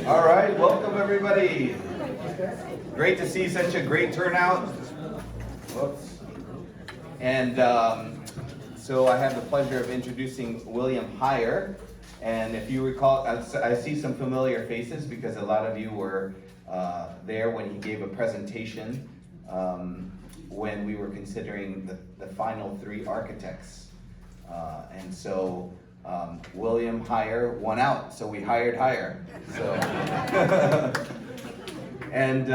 All right, welcome everybody. Great to see such a great turnout. Whoops. And so I have the pleasure of introducing William Heyer. And if you recall, I see some familiar faces because a lot of you were there when he gave a presentation when we were considering the final three architects. And so William Heyer won out, so we hired Heyer. So, and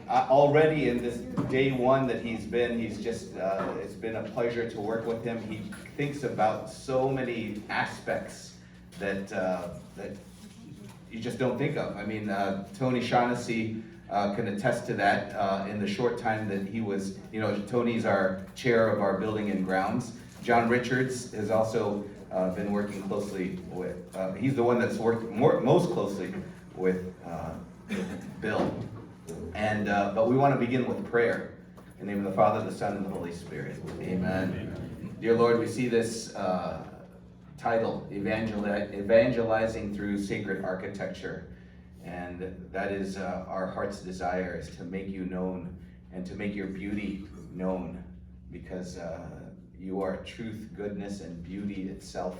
already in this day one that he's just, it's been a pleasure to work with him. He thinks about so many aspects that you just don't think of. I mean, Tony Shaughnessy can attest to that in the short time that he was, Tony's our chair of our building and grounds. John Richards has also been working closely with, he's the one that's worked most closely with Bill. And but we want to begin with prayer. In the name of the Father, the Son, and the Holy Spirit. Amen. Dear Lord, we see this title, Evangelizing through Sacred Architecture. And that is our heart's desire, is to make you known and to make your beauty known, because you are truth, goodness, and beauty itself.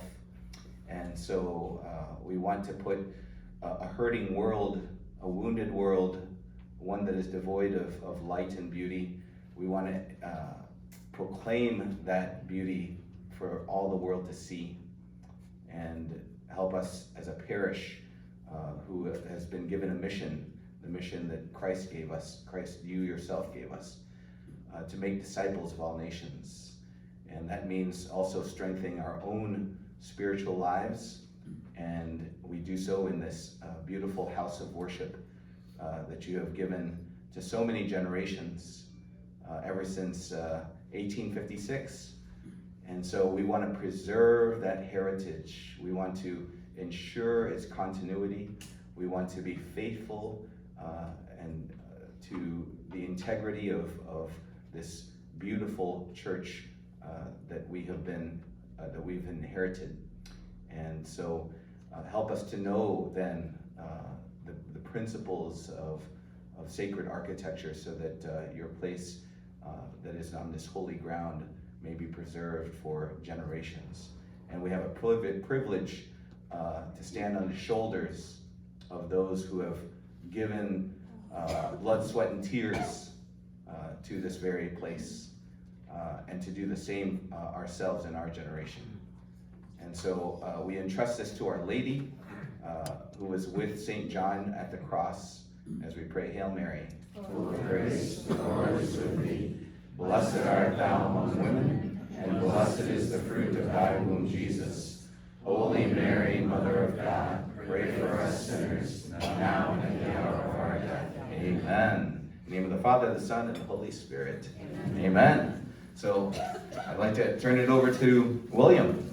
And so we want to put a hurting world, a wounded world, one that is devoid of light and beauty. We want to proclaim that beauty for all the world to see, and help us as a parish who has been given a mission, the mission that Christ gave us, Christ, you yourself gave us, to make disciples of all nations. And that means also strengthening our own spiritual lives, and we do so in this beautiful house of worship that you have given to so many generations ever since 1856. And so we want to preserve that heritage. We want to ensure its continuity. We want to be faithful and to the integrity of this beautiful church that we've inherited. And so help us to know then the principles of sacred architecture, so that your place that is on this holy ground may be preserved for generations. And we have a privilege to stand on the shoulders of those who have given blood, sweat, and tears to this very place, and to do the same ourselves in our generation. And so we entrust this to Our Lady, who was with St. John at the cross, as we pray Hail Mary. Full of grace, the Lord is with thee. Blessed art thou among women, and blessed is the fruit of thy womb, Jesus. Holy Mary, Mother of God, pray for us sinners, now and at the hour of our death. Amen. In the name of the Father, the Son, and the Holy Spirit. Amen. So I'd like to turn it over to William.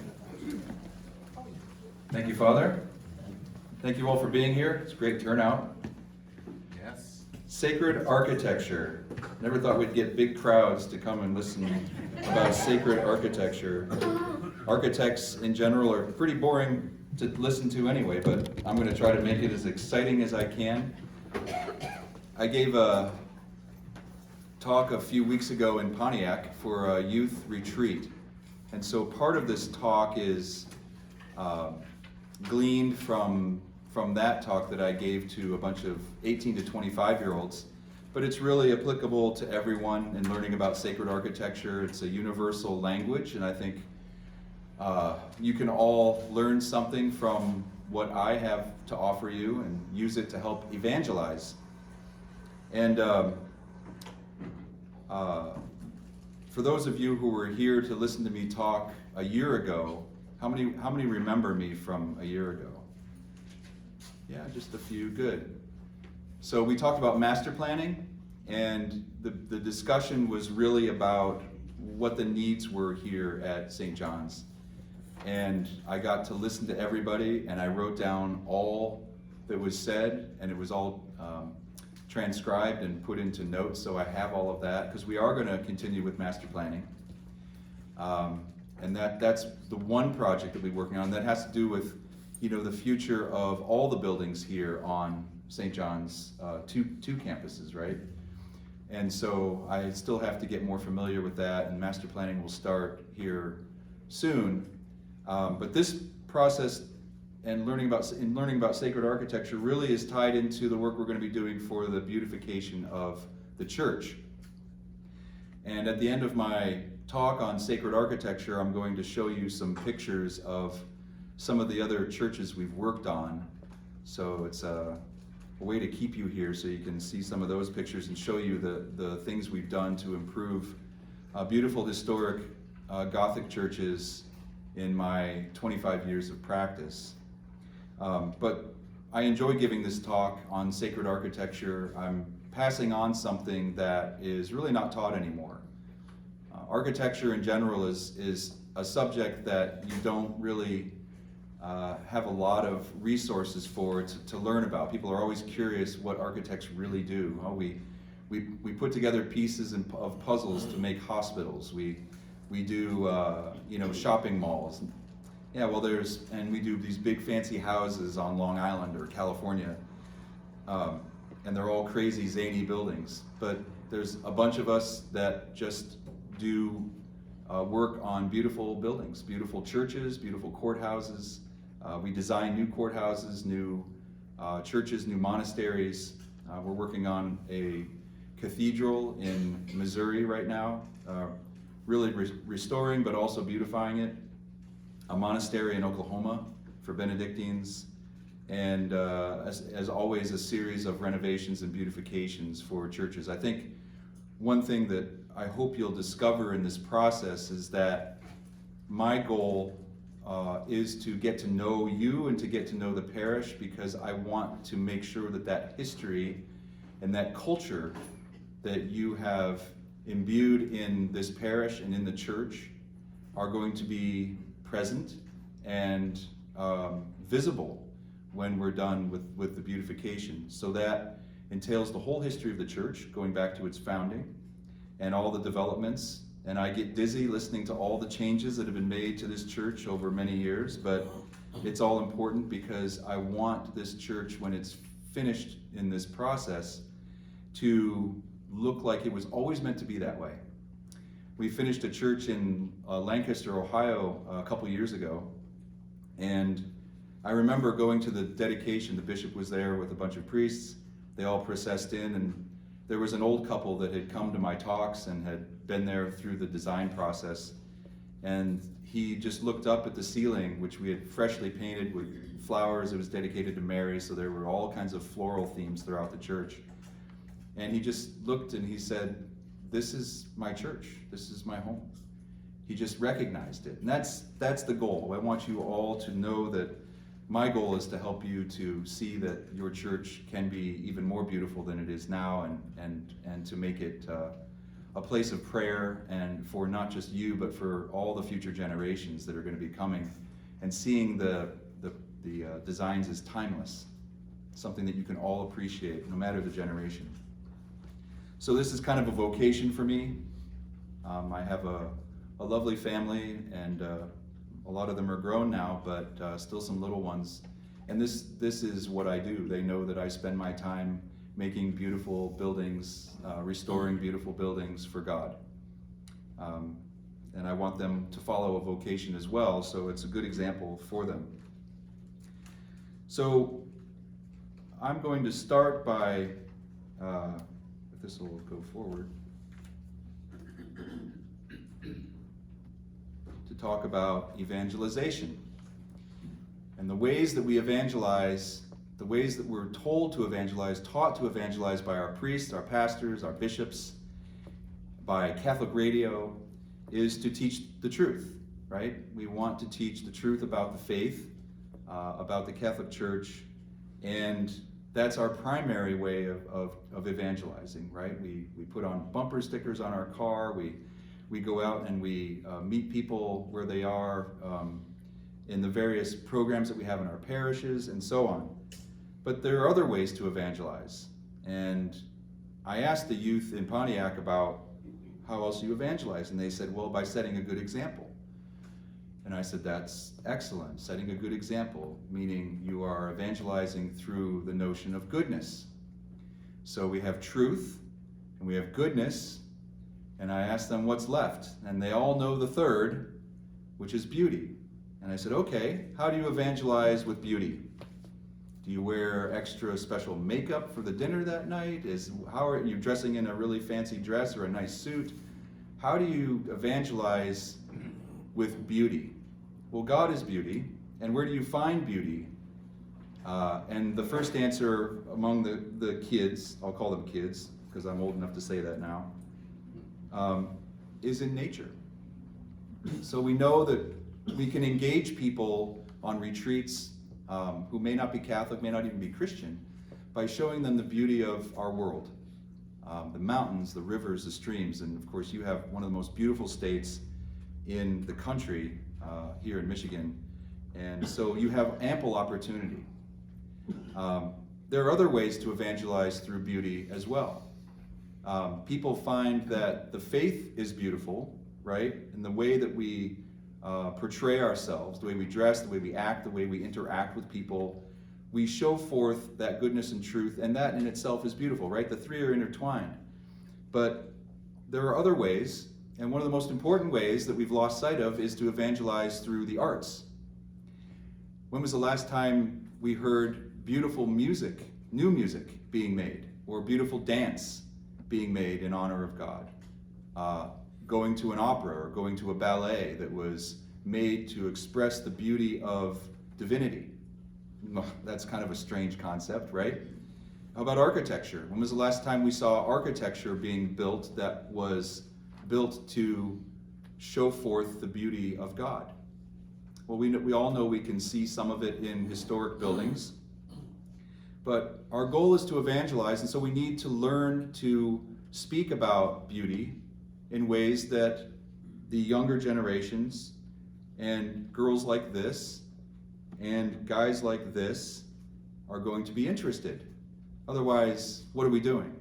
Thank you, Father. Thank you all for being here. It's a great turnout. Yes. Sacred architecture. Never thought we'd get big crowds to come and listen about sacred architecture. Architects in general are pretty boring to listen to anyway, but I'm going to try to make it as exciting as I can. I gave a talk a few weeks ago in Pontiac for a youth retreat. And so part of this talk is gleaned from that talk that I gave to a bunch of 18 to 25-year-olds. But it's really applicable to everyone in learning about sacred architecture. It's a universal language, and I think you can all learn something from what I have to offer you and use it to help evangelize. And for those of you who were here to listen to me talk a year ago, how many remember me from a year ago? Yeah, just a few. Good. So we talked about master planning, and the discussion was really about what the needs were here at St. John's. And I got to listen to everybody, and I wrote down all that was said, and it was all transcribed and put into notes, so I have all of that, because we are going to continue with master planning. And that's the one project that we're working on that has to do with the future of all the buildings here on St. John's, two campuses, right? And so I still have to get more familiar with that, and master planning will start here soon. But this process and learning about sacred architecture really is tied into the work we're going to be doing for the beautification of the church. And at the end of my talk on sacred architecture, I'm going to show you some pictures of some of the other churches we've worked on. So it's a way to keep you here so you can see some of those pictures and show you the things we've done to improve beautiful historic Gothic churches in my 25 years of practice. But I enjoy giving this talk on sacred architecture. I'm passing on something that is really not taught anymore. Architecture in general is a subject that you don't really have a lot of resources for to learn about. People are always curious what architects really do. We put together pieces of puzzles to make hospitals. We do shopping malls. Yeah, well, and we do these big fancy houses on Long Island or California, and they're all crazy zany buildings. But there's a bunch of us that just do work on beautiful buildings, beautiful churches, beautiful courthouses. We design new courthouses, new churches, new monasteries. We're working on a cathedral in Missouri right now, really restoring but also beautifying it. A monastery in Oklahoma for Benedictines, and as always, a series of renovations and beautifications for churches. I think one thing that I hope you'll discover in this process is that my goal is to get to know you and to get to know the parish, because I want to make sure that history and that culture that you have imbued in this parish and in the church are going to be present and visible when we're done with the beautification. So that entails the whole history of the church, going back to its founding, and all the developments. And I get dizzy listening to all the changes that have been made to this church over many years, but it's all important because I want this church, when it's finished in this process, to look like it was always meant to be that way. We finished a church in Lancaster, Ohio a couple years ago, and I remember going to the dedication. The bishop was there with a bunch of priests. They all processed in, and there was an old couple that had come to my talks and had been there through the design process, and he just looked up at the ceiling, which we had freshly painted with flowers. It was dedicated to Mary, so there were all kinds of floral themes throughout the church. And he just looked and he said, "This is my church. This is my home." He just recognized it. And that's the goal. I want you all to know that my goal is to help you to see that your church can be even more beautiful than it is now, and to make it a place of prayer, and for not just you, but for all the future generations that are going to be coming, and seeing the designs as timeless, something that you can all appreciate no matter the generation. So this is kind of a vocation for me. I have a lovely family, and a lot of them are grown now, but still some little ones. And this is what I do. They know that I spend my time making beautiful buildings, restoring beautiful buildings for God. And I want them to follow a vocation as well, so it's a good example for them. So I'm going to start by, if this will go forward, to talk about evangelization and the ways that we evangelize, the ways that we're told to evangelize, taught to evangelize by our priests, our pastors, our bishops, by Catholic radio, is to teach the truth, right? We want to teach the truth about the faith, about the Catholic Church, and that's our primary way of evangelizing, right? We put on bumper stickers on our car, we go out and we meet people where they are in the various programs that we have in our parishes and so on. But there are other ways to evangelize. And I asked the youth in Pontiac about how else you evangelize, and they said, well, by setting a good example. And I said, that's excellent, setting a good example, meaning you are evangelizing through the notion of goodness. So we have truth, and we have goodness, and I asked them what's left, and they all know the third, which is beauty. And I said, okay, how do you evangelize with beauty? Do you wear extra special makeup for the dinner that night? How are you dressing in a really fancy dress or a nice suit? How do you evangelize with beauty? Well, God is beauty, and where do you find beauty? And the first answer among the kids, I'll call them kids, because I'm old enough to say that now, is in nature. So we know that we can engage people on retreats who may not be Catholic, may not even be Christian, by showing them the beauty of our world. The mountains, the rivers, the streams, and of course you have one of the most beautiful states in the country here in Michigan, and so you have ample opportunity. There are other ways to evangelize through beauty as well. People find that the faith is beautiful, right? In the way that we portray ourselves, the way we dress, the way we act, the way we interact with people. We show forth that goodness and truth, and that in itself is beautiful, right? The three are intertwined. But there are other ways, and one of the most important ways that we've lost sight of is to evangelize through the arts. When was the last time we heard beautiful music, new music being made, or beautiful dance being made in honor of God? Going to an opera or going to a ballet that was made to express the beauty of divinity. That's kind of a strange concept, right? How about architecture? When was the last time we saw architecture being built that was built to show forth the beauty of God? Well, we all know we can see some of it in historic buildings, but our goal is to evangelize, and so we need to learn to speak about beauty in ways that the younger generations and girls like this and guys like this are going to be interested. Otherwise, what are we doing?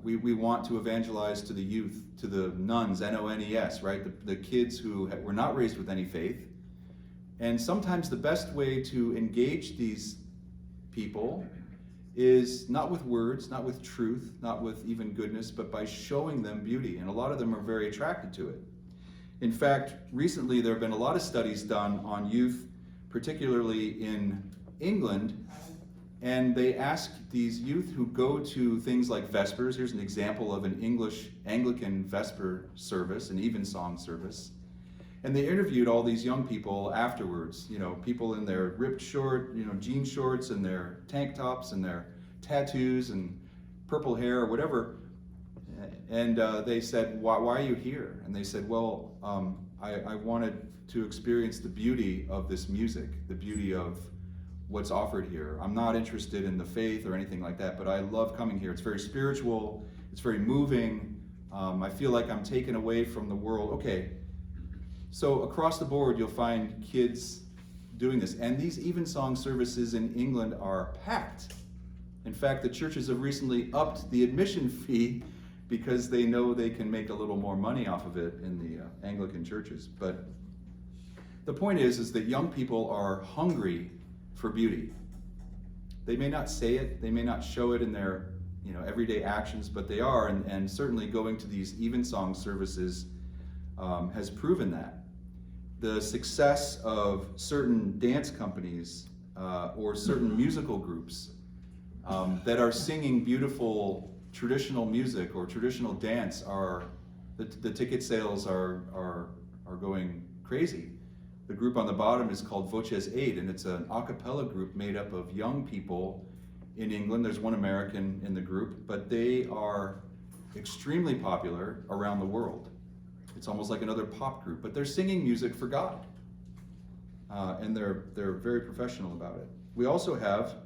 We want to evangelize to the youth, to the nuns, N-O-N-E-S, right? The kids who were not raised with any faith. And sometimes the best way to engage these people is not with words, not with truth, not with even goodness, but by showing them beauty. And a lot of them are very attracted to it. In fact, recently there have been a lot of studies done on youth, particularly in England, and they asked these youth who go to things like Vespers. Here's an example of an English Anglican Vesper service, an evensong service. And they interviewed all these young people afterwards, people in their ripped short, jean shorts and their tank tops and their tattoos and purple hair or whatever. And they said, why are you here? And they said, well, I wanted to experience the beauty of this music, the beauty of what's offered here. I'm not interested in the faith or anything like that, but I love coming here. It's very spiritual, it's very moving. I feel like I'm taken away from the world. Okay. So across the board, you'll find kids doing this. And these evensong services in England are packed. In fact, the churches have recently upped the admission fee because they know they can make a little more money off of it in the Anglican churches. But the point is that young people are hungry for beauty. They may not say it, they may not show it in their everyday actions, but they are, and certainly going to these evensong services has proven that. The success of certain dance companies or certain musical groups that are singing beautiful traditional music or traditional dance the ticket sales are going crazy. The group on the bottom is called Voces 8, and it's an a cappella group made up of young people in England. There's one American in the group, but they are extremely popular around the world. It's almost like another pop group, but they're singing music for God, and they're very professional about it. We also have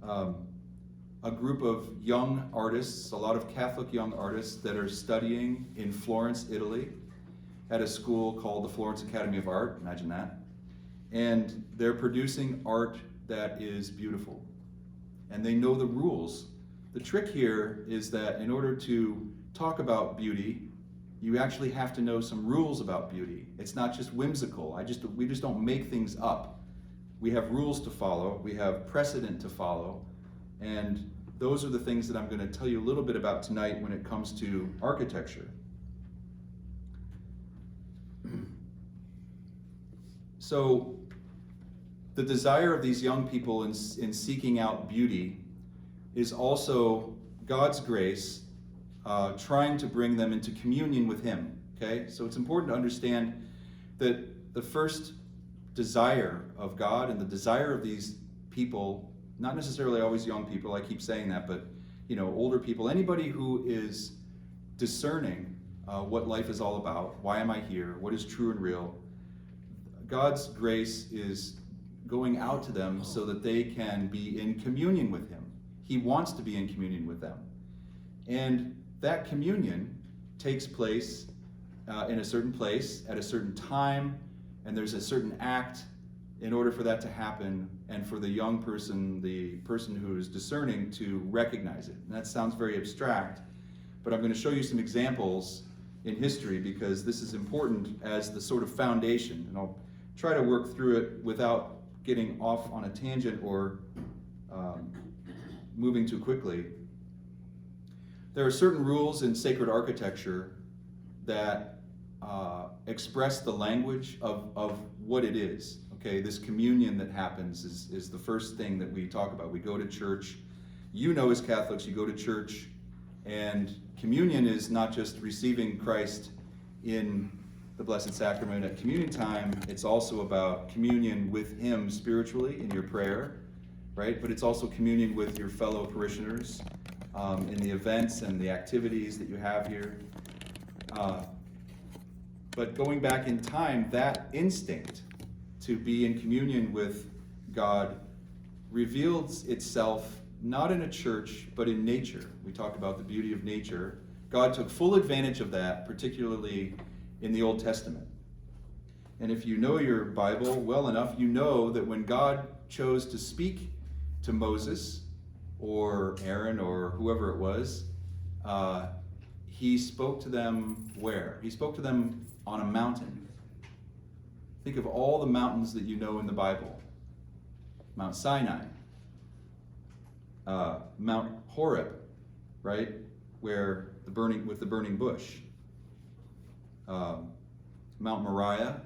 a group of young artists, a lot of Catholic young artists that are studying in Florence, Italy, at a school called the Florence Academy of Art. Imagine that. And they're producing art that is beautiful, and they know the rules. The trick here is that in order to talk about beauty, You actually have to know some rules about beauty. It's not just whimsical. We just don't make things up. We have rules to follow. We have precedent to follow. And those are the things that I'm going to tell you a little bit about tonight when it comes to architecture. So, the desire of these young people in seeking out beauty is also God's grace trying to bring them into communion with Him. Okay? So it's important to understand that the first desire of God and the desire of these people, not necessarily always young people, I keep saying that, but older people, anybody who is discerning what life is all about, why am I here, what is true and real, God's grace is going out to them so that they can be in communion with Him. He wants to be in communion with them. And that communion takes place in a certain place, at a certain time, and there's a certain act in order for that to happen, and for the young person, the person who is discerning, to recognize it. And that sounds very abstract, but I'm going to show you some examples in history because this is important as the sort of foundation, and I'll try to work through it without getting off on a tangent or moving too quickly. There are certain rules in sacred architecture that express the language of what it is. Okay, this communion that happens is the first thing that we talk about. We go to church. As Catholics, you go to church, and communion is not just receiving Christ in the Blessed Sacrament at communion time. It's also about communion with Him spiritually in your prayer, right? But it's also communion with your fellow parishioners in the events and the activities that you have here. But going back in time, that instinct to be in communion with God reveals itself not in a church, but in nature. We talk about the beauty of nature. God took full advantage of that, particularly in the Old Testament. And if you know your Bible well enough, you know that when God chose to speak to Moses or Aaron or whoever it was, He spoke to them where? He spoke to them on a mountain. Think of all the mountains that you know in the Bible. Mount Sinai, Mount Horeb, right, where the burning bush. Mount Moriah,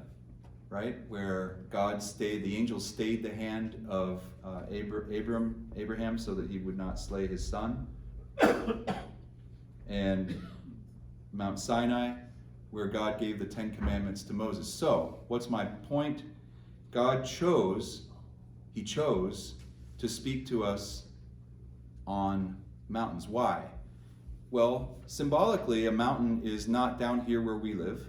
right, where the angels stayed the hand of Abraham so that he would not slay his son. And Mount Sinai, where God gave the 10 Commandments to Moses. So, what's my point? He chose to speak to us on mountains. Why? Well, symbolically, a mountain is not down here where we live,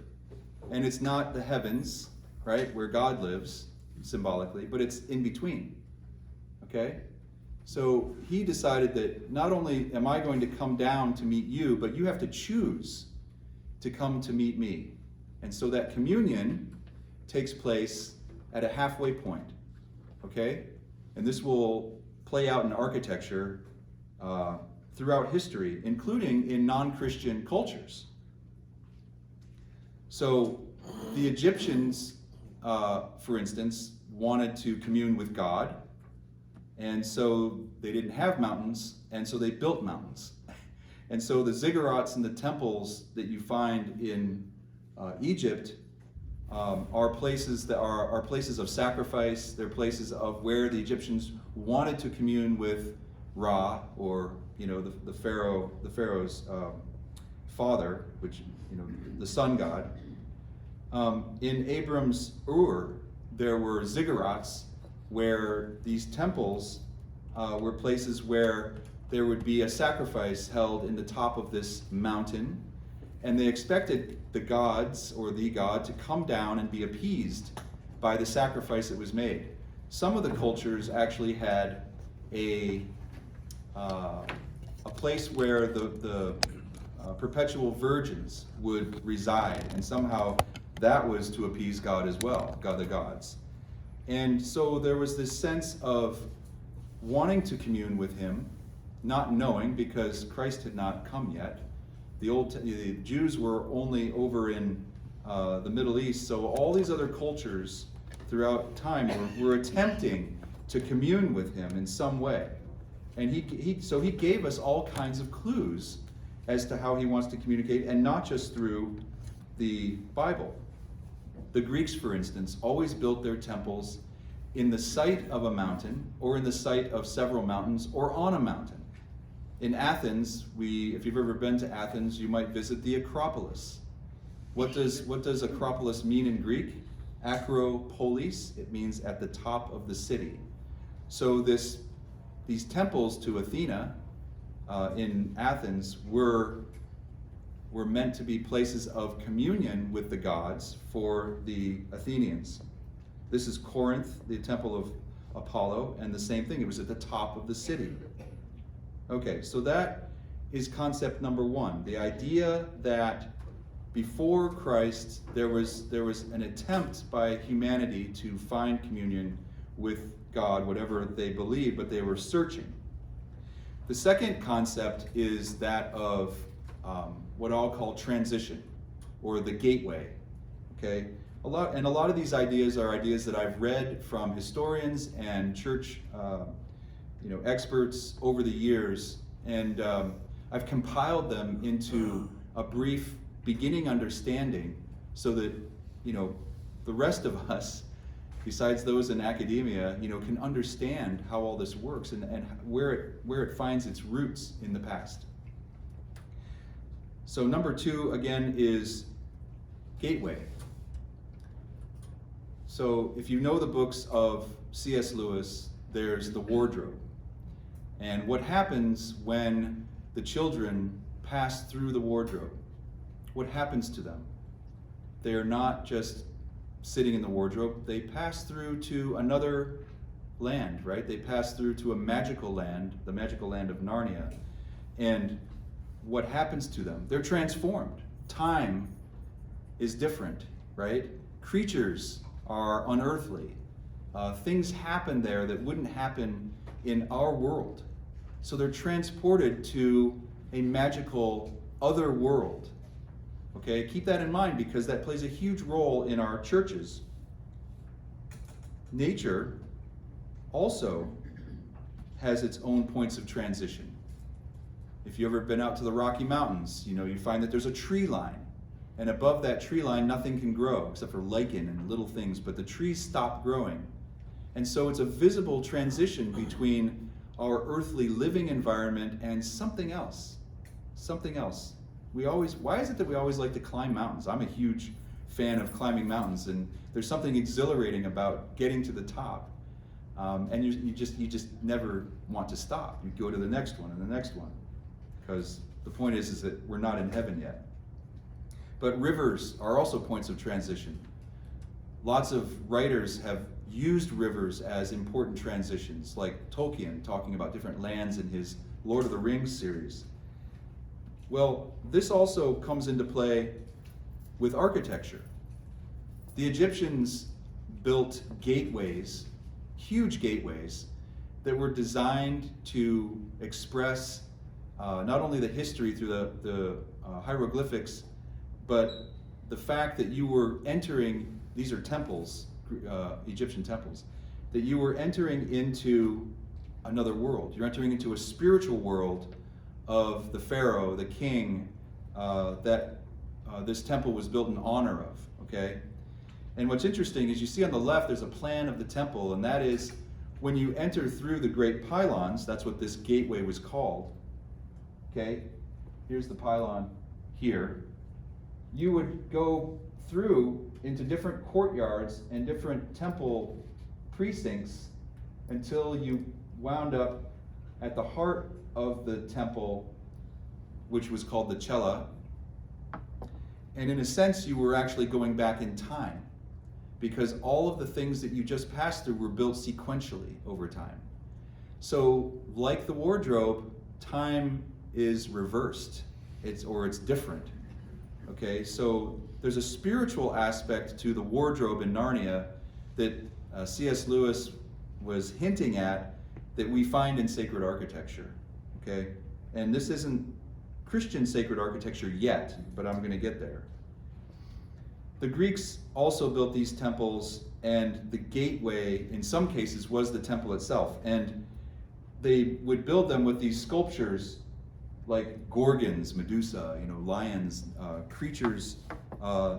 and it's not the heavens, right, where God lives, symbolically, but it's in between, okay? So He decided that not only am I going to come down to meet you, but you have to choose to come to meet me. And so that communion takes place at a halfway point, okay? And this will play out in architecture throughout history, including in non-Christian cultures. So the Egyptians, for instance, wanted to commune with God, and so they didn't have mountains, and so they built mountains. And so the ziggurats and the temples that you find in Egypt are places that are places of sacrifice. They're places of where the Egyptians wanted to commune with Ra, or the Pharaoh's father, which the sun god. In Abram's Ur, there were ziggurats where these temples were places where there would be a sacrifice held in the top of this mountain, and they expected the gods or the god to come down and be appeased by the sacrifice that was made. Some of the cultures actually had a place where the perpetual virgins would reside, and somehow that was to appease God as well, the gods. And so there was this sense of wanting to commune with Him, not knowing because Christ had not come yet, the Jews were only over in the Middle East, so all these other cultures throughout time were attempting to commune with him in some way. And so he gave us all kinds of clues as to how he wants to communicate, and not just through the Bible. The Greeks, for instance, always built their temples in the site of a mountain, or in the site of several mountains, or on a mountain. In Athens, if you've ever been to Athens, you might visit the Acropolis. What does Acropolis mean in Greek? Acropolis, it means at the top of the city. So these temples to Athena in Athens were meant to be places of communion with the gods for the Athenians. This is Corinth, the temple of Apollo, and the same thing. It was at the top of the city. Okay, so that is concept number one. The idea that before Christ, there was an attempt by humanity to find communion with God, whatever they believed, but they were searching. The second concept is that of what I'll call transition, or the gateway. Okay, a lot of these ideas are ideas that I've read from historians and church, experts over the years, and I've compiled them into a brief beginning understanding, so that the rest of us, besides those in academia, can understand how all this works and where it finds its roots in the past. So number two, again, is gateway. So if you know the books of C.S. Lewis, there's the wardrobe. And what happens when the children pass through the wardrobe? What happens to them? They are not just sitting in the wardrobe, they pass through to another land, right? They pass through to a magical land, the magical land of Narnia. And what happens to them? They're transformed. Time is different, right? Creatures are unearthly. Things happen there that wouldn't happen in our world. So they're transported to a magical other world. Okay, keep that in mind, because that plays a huge role in our churches. Nature also has its own points of transition. If you've ever been out to the Rocky Mountains, you find that there's a tree line. And above that tree line, nothing can grow except for lichen and little things, but the trees stop growing. And so it's a visible transition between our earthly living environment and something else. Something else. Why is it that we always like to climb mountains? I'm a huge fan of climbing mountains, and there's something exhilarating about getting to the top. And you just never want to stop. You go to the next one and the next one, because the point is that we're not in heaven yet. But rivers are also points of transition. Lots of writers have used rivers as important transitions, like Tolkien talking about different lands in his Lord of the Rings series. Well, this also comes into play with architecture. The Egyptians built gateways, huge gateways, that were designed to express not only the history through the hieroglyphics, but the fact that you were entering, these are temples, Egyptian temples, that you were entering into another world. You're entering into a spiritual world of the pharaoh, the king, that this temple was built in honor of, okay? And what's interesting is you see on the left there's a plan of the temple, and that is when you enter through the great pylons, that's what this gateway was called, okay? Here's the pylon here. You would go through into different courtyards and different temple precincts until you wound up at the heart of the temple, which was called the cella. And in a sense, you were actually going back in time, because all of the things that you just passed through were built sequentially over time. So, like the wardrobe, time is reversed. It's different. Okay, so there's a spiritual aspect to the wardrobe in Narnia that C.S. Lewis was hinting at that we find in sacred architecture. Okay, and this isn't Christian sacred architecture yet, but I'm going to get there. The Greeks also built these temples, and the gateway, in some cases, was the temple itself. And they would build them with these sculptures like gorgons, Medusa, lions, creatures,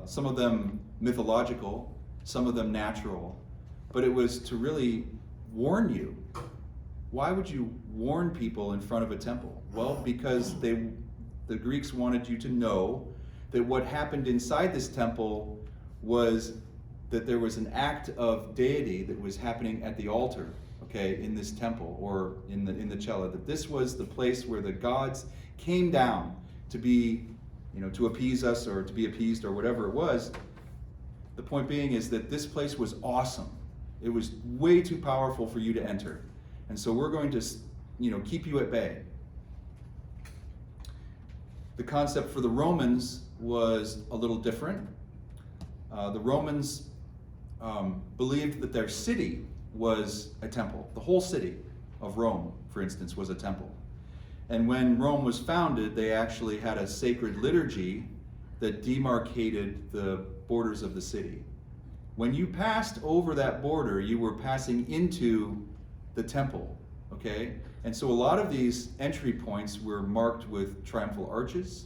some of them mythological, some of them natural. But it was to really warn you. Why would you warn people in front of a temple? Well, because the Greeks wanted you to know that what happened inside this temple was that there was an act of deity that was happening at the altar, okay, in this temple or in the cella, that this was the place where the gods came down to be, to appease us or to be appeased or whatever it was. The point being is that this place was awesome. It was way too powerful for you to enter. And so we're going to, keep you at bay. The concept for the Romans was a little different. The Romans believed that their city was a temple. The whole city of Rome, for instance, was a temple. And when Rome was founded, they actually had a sacred liturgy that demarcated the borders of the city. When you passed over that border, you were passing into the temple, okay? And so a lot of these entry points were marked with triumphal arches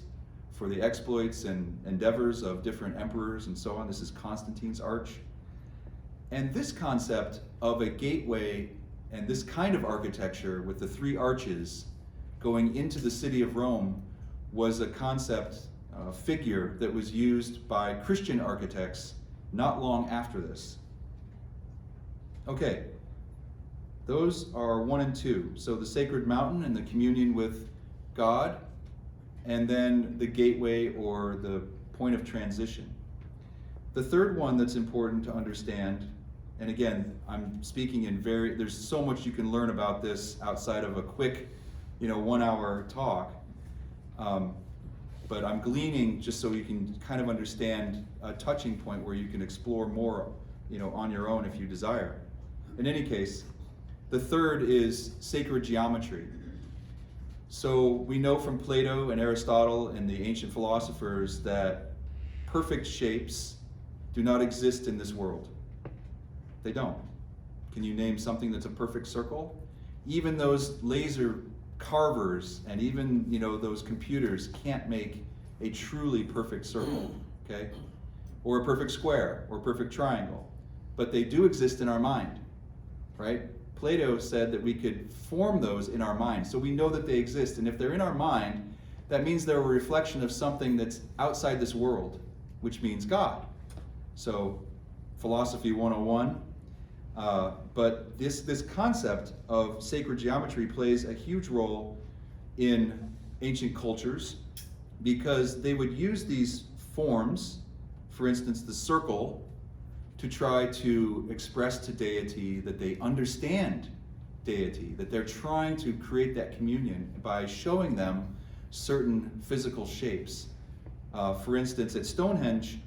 for the exploits and endeavors of different emperors and so on. This is Constantine's arch. And this concept of a gateway and this kind of architecture with the three arches going into the city of Rome was a concept, figure that was used by Christian architects not long after this. Okay, those are 1 and 2. So the sacred mountain and the communion with God, and then the gateway or the point of transition. The third one that's important to understand, and again, I'm speaking there's so much you can learn about this outside of a quick, 1 hour talk. But I'm gleaning just so you can kind of understand a touching point where you can explore more, on your own if you desire. In any case, the third is sacred geometry. So we know from Plato and Aristotle and the ancient philosophers that perfect shapes do not exist in this world. They don't. Can you name something that's a perfect circle? Even those laser carvers and even those computers can't make a truly perfect circle, okay? Or a perfect square or perfect triangle. But they do exist in our mind, right? Plato said that we could form those in our mind, so we know that they exist. And if they're in our mind, that means they're a reflection of something that's outside this world, which means God. So, philosophy 101. But this concept of sacred geometry plays a huge role in ancient cultures because they would use these forms, for instance, the circle, to try to express to deity that they understand deity, that they're trying to create that communion by showing them certain physical shapes. For instance, at Stonehenge,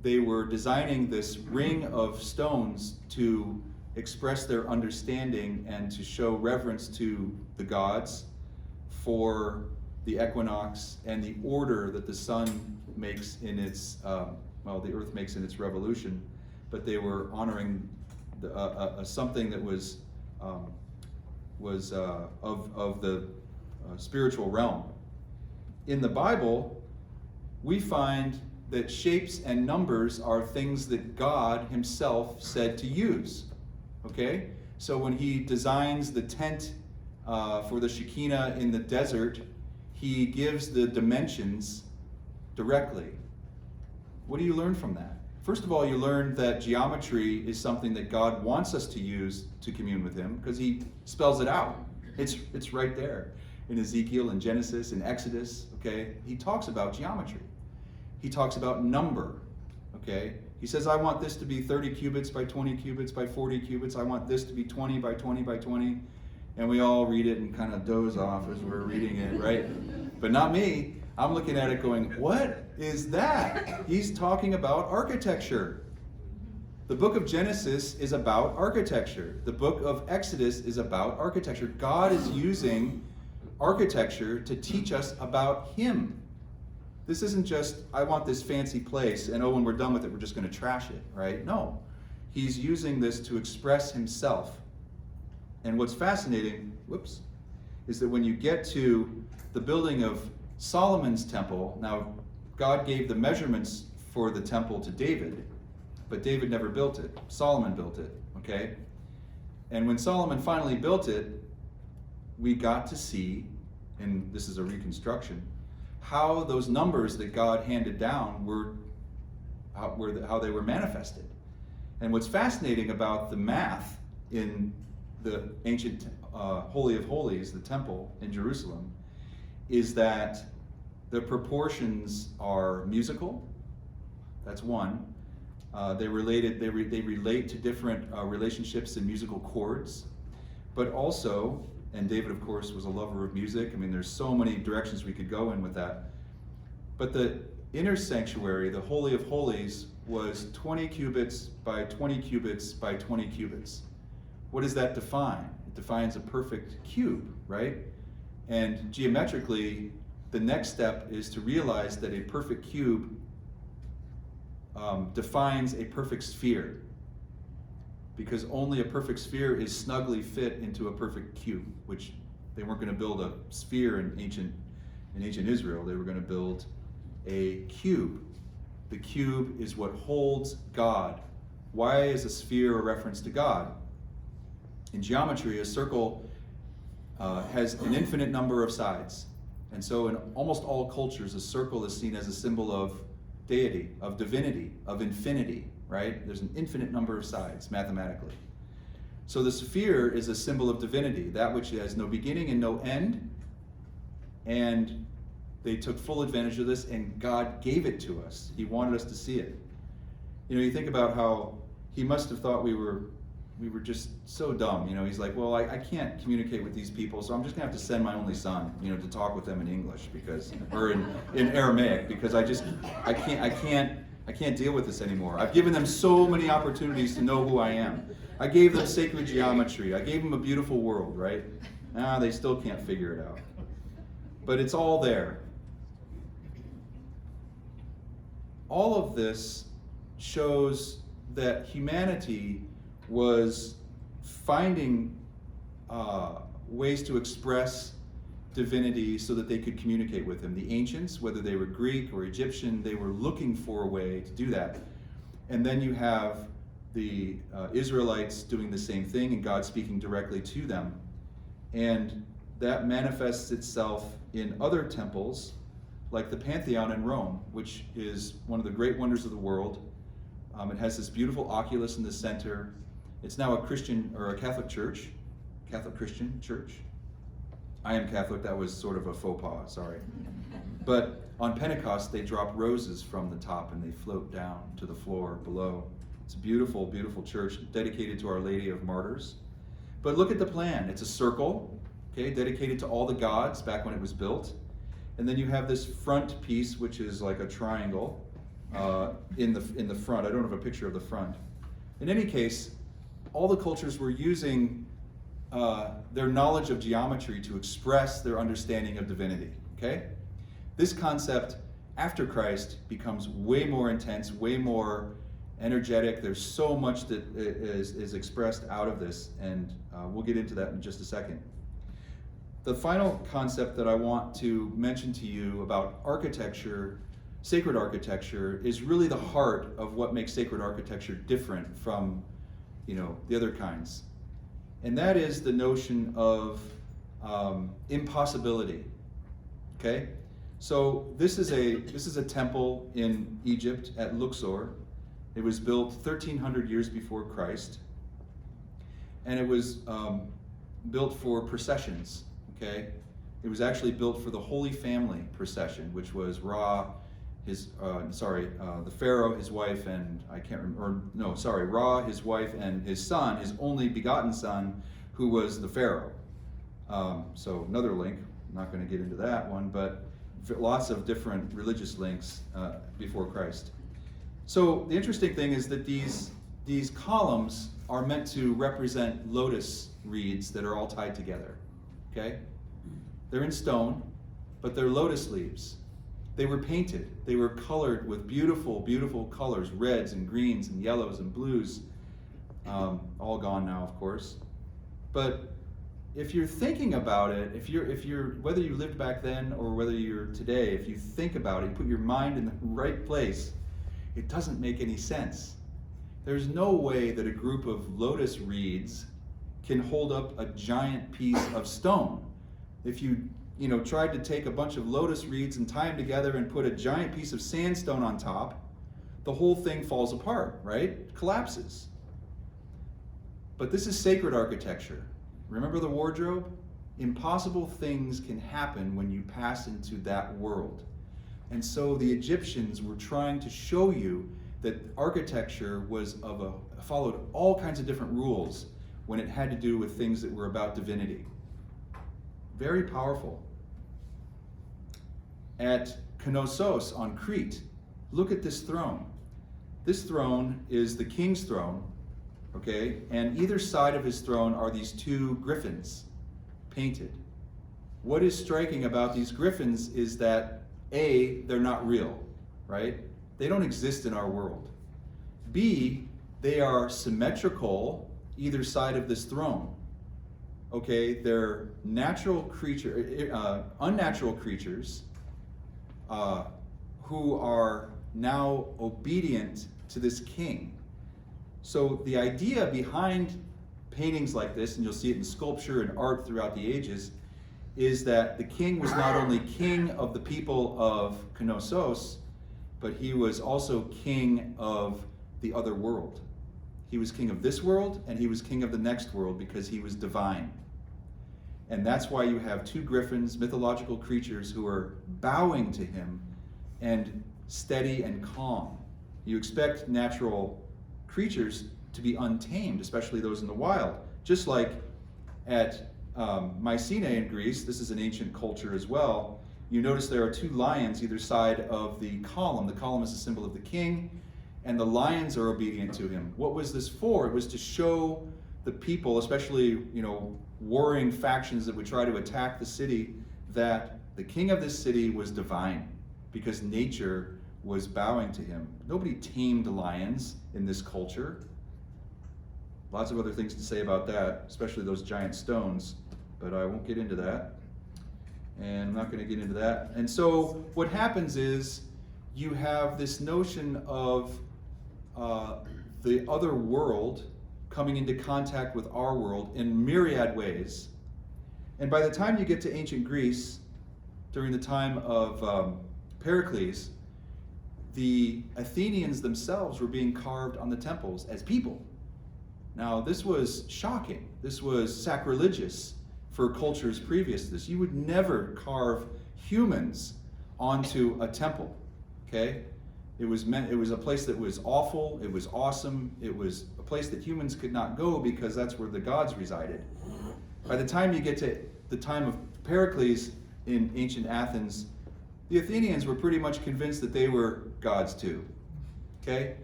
they were designing this ring of stones to express their understanding and to show reverence to the gods for the equinox and the order that the sun makes in its, the earth makes in its revolution. But they were honoring something that was of the spiritual realm. In the Bible, we find that shapes and numbers are things that God himself said to use. Okay? So when he designs the tent for the Shekinah in the desert, he gives the dimensions directly. What do you learn from that? First of all, you learn that geometry is something that God wants us to use to commune with him because he spells it out. It's right there in Ezekiel, in Genesis, in Exodus, okay? He talks about geometry. He talks about number, okay? He says, I want this to be 30 cubits by 20 cubits by 40 cubits. I want this to be 20 by 20 by 20. And we all read it and kind of doze off as we're reading it, right? But not me. I'm looking at it going, what is that? He's talking about architecture. The book of Genesis is about architecture. The book of Exodus is about architecture. God is using architecture to teach us about him. This isn't just, I want this fancy place, and when we're done with it, we're just going to trash it, right? No. He's using this to express himself. And what's fascinating, is that when you get to the building of Solomon's temple, now God gave the measurements for the temple to David, but David never built it. Solomon built it, okay? And when Solomon finally built it, we got to see, and this is a reconstruction, how those numbers that God handed down were how they were manifested. And what's fascinating about the math in the ancient Holy of Holies, the temple in Jerusalem, is that the proportions are musical. That's one. They relate to different relationships in musical chords, but also, and David, of course, was a lover of music. I mean, there's so many directions we could go in with that. But the inner sanctuary, the Holy of Holies, was 20 cubits by 20 cubits by 20 cubits. What does that define? It defines a perfect cube, right? And geometrically, the next step is to realize that a perfect cube defines a perfect sphere, because only a perfect sphere is snugly fit into a perfect cube, which they weren't going to build a sphere in ancient Israel. They were going to build a cube. The cube is what holds God. Why is a sphere a reference to God? In geometry, a circle has an infinite number of sides. And so in almost all cultures, a circle is seen as a symbol of deity, of divinity, of infinity, right? There's an infinite number of sides, mathematically. So the sphere is a symbol of divinity, that which has no beginning and no end. And they took full advantage of this, and God gave it to us. He wanted us to see it. You know, you think about how he must have thought we were just so dumb. You know, he's like, well, I can't communicate with these people, so I'm just gonna have to send my only son, you know, to talk with them in English, because, or in Aramaic, because I can't deal with this anymore. I've given them so many opportunities to know who I am. I gave them sacred geometry. I gave them a beautiful world, right? They still can't figure it out. But it's all there. All of this shows that humanity was finding ways to express divinity so that they could communicate with him. The ancients, whether they were Greek or Egyptian, they were looking for a way to do that. And then you have the Israelites doing the same thing, and God speaking directly to them. And that manifests itself in other temples, like the Pantheon in Rome, which is one of the great wonders of the world. It has this beautiful oculus in the center. It's now a Christian, or a Catholic church, Catholic Christian church. I am Catholic, that was sort of a faux pas, sorry. But on Pentecost, they drop roses from the top and they float down to the floor below. It's a beautiful, beautiful church dedicated to Our Lady of Martyrs. But look at the plan. It's a circle, okay, dedicated to all the gods back when it was built. And then you have this front piece, which is like a triangle in the front. I don't have a picture of the front. In any case, all the cultures were using their knowledge of geometry to express their understanding of divinity, okay? This concept, after Christ, becomes way more intense, way more energetic. There's so much that is expressed out of this, and we'll get into that in just a second. The final concept that I want to mention to you about architecture, sacred architecture, is really the heart of what makes sacred architecture different from, you know, the other kinds. And that is the notion of impossibility. Okay? So this is a temple in Egypt at Luxor. It was built 1,300 years before Christ. And it was built for processions. Okay? It was actually built for the Holy Family procession, which was Ra, the Pharaoh, his wife, and Ra, his wife, and his son, his only begotten son, who was the Pharaoh. So another link, I'm not going to get into that one, but lots of different religious links before Christ. So the interesting thing is that these columns are meant to represent lotus reeds that are all tied together. Okay? They're in stone, but they're lotus leaves. They were painted. They were colored with beautiful, beautiful colors, reds and greens and yellows and blues. All gone now, of course. But if you're thinking about it, if you're whether you lived back then or whether you're today, if you think about it, you put your mind in the right place, it doesn't make any sense. There's no way that a group of lotus reeds can hold up a giant piece of stone. If you tried to take a bunch of lotus reeds and tie them together and put a giant piece of sandstone on top, the whole thing falls apart, right? It collapses. But this is sacred architecture. Remember the wardrobe? Impossible things can happen when you pass into that world. And so the Egyptians were trying to show you that architecture followed all kinds of different rules when it had to do with things that were about divinity. Very powerful. At Knossos on Crete, look at this throne. This throne is the king's throne, okay? And either side of his throne are these two griffins painted. What is striking about these griffins is that A, they're not real, right? They don't exist in our world. B, they are symmetrical either side of this throne. Okay, they're unnatural creatures who are now obedient to this king. So the idea behind paintings like this, and you'll see it in sculpture and art throughout the ages, is that the king was not only king of the people of Knossos, but he was also king of the other world. He was king of this world, and he was king of the next world because he was divine. And that's why you have two griffins, mythological creatures, who are bowing to him and steady and calm. You expect natural creatures to be untamed, especially those in the wild. Just like at Mycenae in Greece, this is an ancient culture as well, you notice there are two lions either side of the column. The column is a symbol of the king, and the lions are obedient to him. What was this for? It was to show the people, especially, warring factions that would try to attack the city, that the king of this city was divine because nature was bowing to him. Nobody tamed lions in this culture. Lots of other things to say about that, especially those giant stones, but I won't get into that. And I'm not going to get into that. And so what happens is you have this notion of the other world coming into contact with our world in myriad ways. And by the time you get to ancient Greece, during the time of Pericles, the Athenians themselves were being carved on the temples as people. Now, this was shocking. This was sacrilegious for cultures previous to this. You would never carve humans onto a temple, okay? It was a place that was awful, it was awesome, it was a place that humans could not go because that's where the gods resided. By the time you get to the time of Pericles in ancient Athens, the Athenians were pretty much convinced that they were gods too, okay?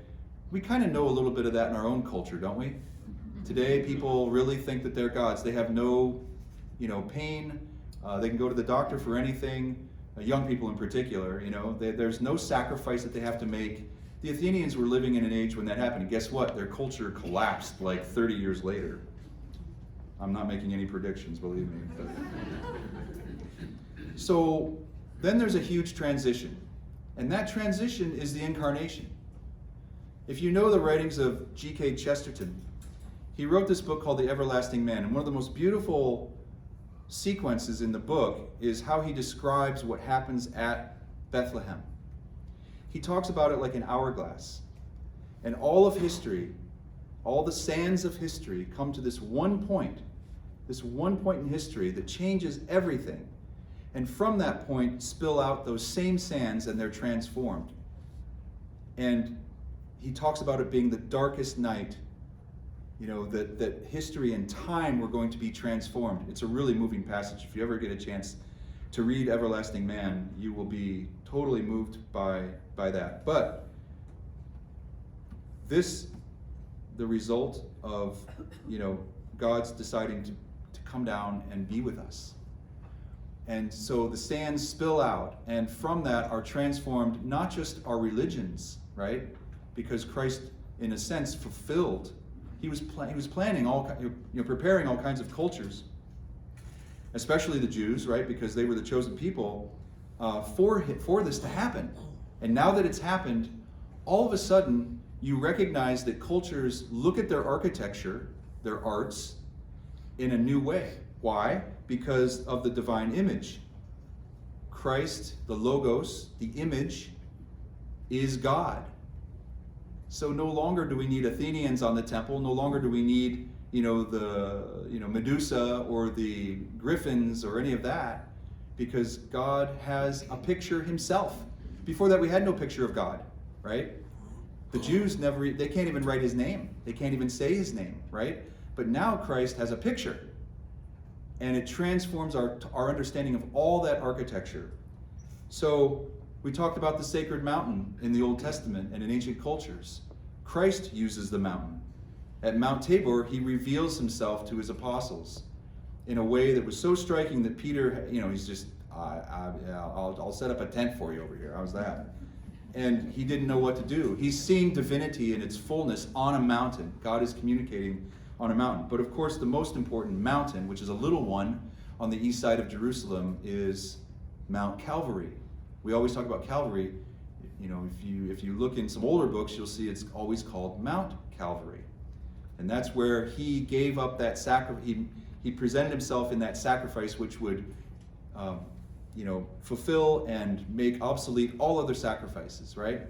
We kind of know a little bit of that in our own culture, don't we? Today, people really think that they're gods. They have no, pain. They can go to the doctor for anything. Young people in particular, there's no sacrifice that they have to make. The Athenians were living in an age when that happened. And guess what? Their culture collapsed like 30 years later. I'm not making any predictions, believe me. But. So then there's a huge transition. And that transition is the incarnation. If you know the writings of G.K. Chesterton, he wrote this book called The Everlasting Man. And one of the most beautiful sequences in the book is how he describes what happens at Bethlehem. He talks about it like an hourglass. And all of history, all the sands of history come to this one point in history that changes everything. And from that point spill out those same sands and they're transformed. And he talks about it being the darkest night, that history and time were going to be transformed. It's a really moving passage. If you ever get a chance to read Everlasting Man, you will be totally moved by that. But the result of, God's deciding to come down and be with us. And so the sands spill out, and from that are transformed not just our religions, right? Because Christ, in a sense, fulfilled. He was planning preparing all kinds of cultures, especially the Jews, right? Because they were the chosen people for this to happen. And now that it's happened, all of a sudden you recognize that cultures look at their architecture, their arts, in a new way. Why? Because of the divine image. Christ, the Logos, the image, is God. So no longer do we need Athenians on the temple. No longer do we need, Medusa or the griffins or any of that, because God has a picture himself. Before that, we had no picture of God, right? The Jews they can't even write his name. They can't even say his name, right? But now Christ has a picture. And it transforms our understanding of all that architecture. So we talked about the sacred mountain in the Old Testament and in ancient cultures. Christ uses the mountain. At Mount Tabor, he reveals himself to his apostles in a way that was so striking that Peter, he's just, I'll set up a tent for you over here. How's that? And he didn't know what to do. He's seeing divinity in its fullness on a mountain. God is communicating on a mountain. But of course, the most important mountain, which is a little one on the east side of Jerusalem, is Mount Calvary. We always talk about Calvary. If you look in some older books, you'll see it's always called Mount Calvary. And that's where he gave up that sacrifice. He presented himself in that sacrifice, which would fulfill and make obsolete all other sacrifices, right?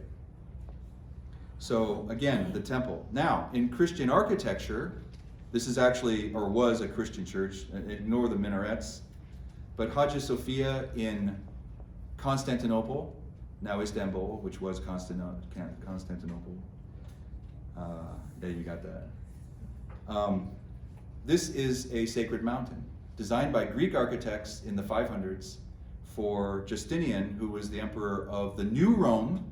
So again, the temple. Now, in Christian architecture, this is actually, or was, a Christian church. Ignore the minarets. But Hagia Sophia in Constantinople, now Istanbul, which was Constantinople. Yeah, you got that. This is a sacred mountain, designed by Greek architects in the 500s for Justinian, who was the emperor of the New Rome,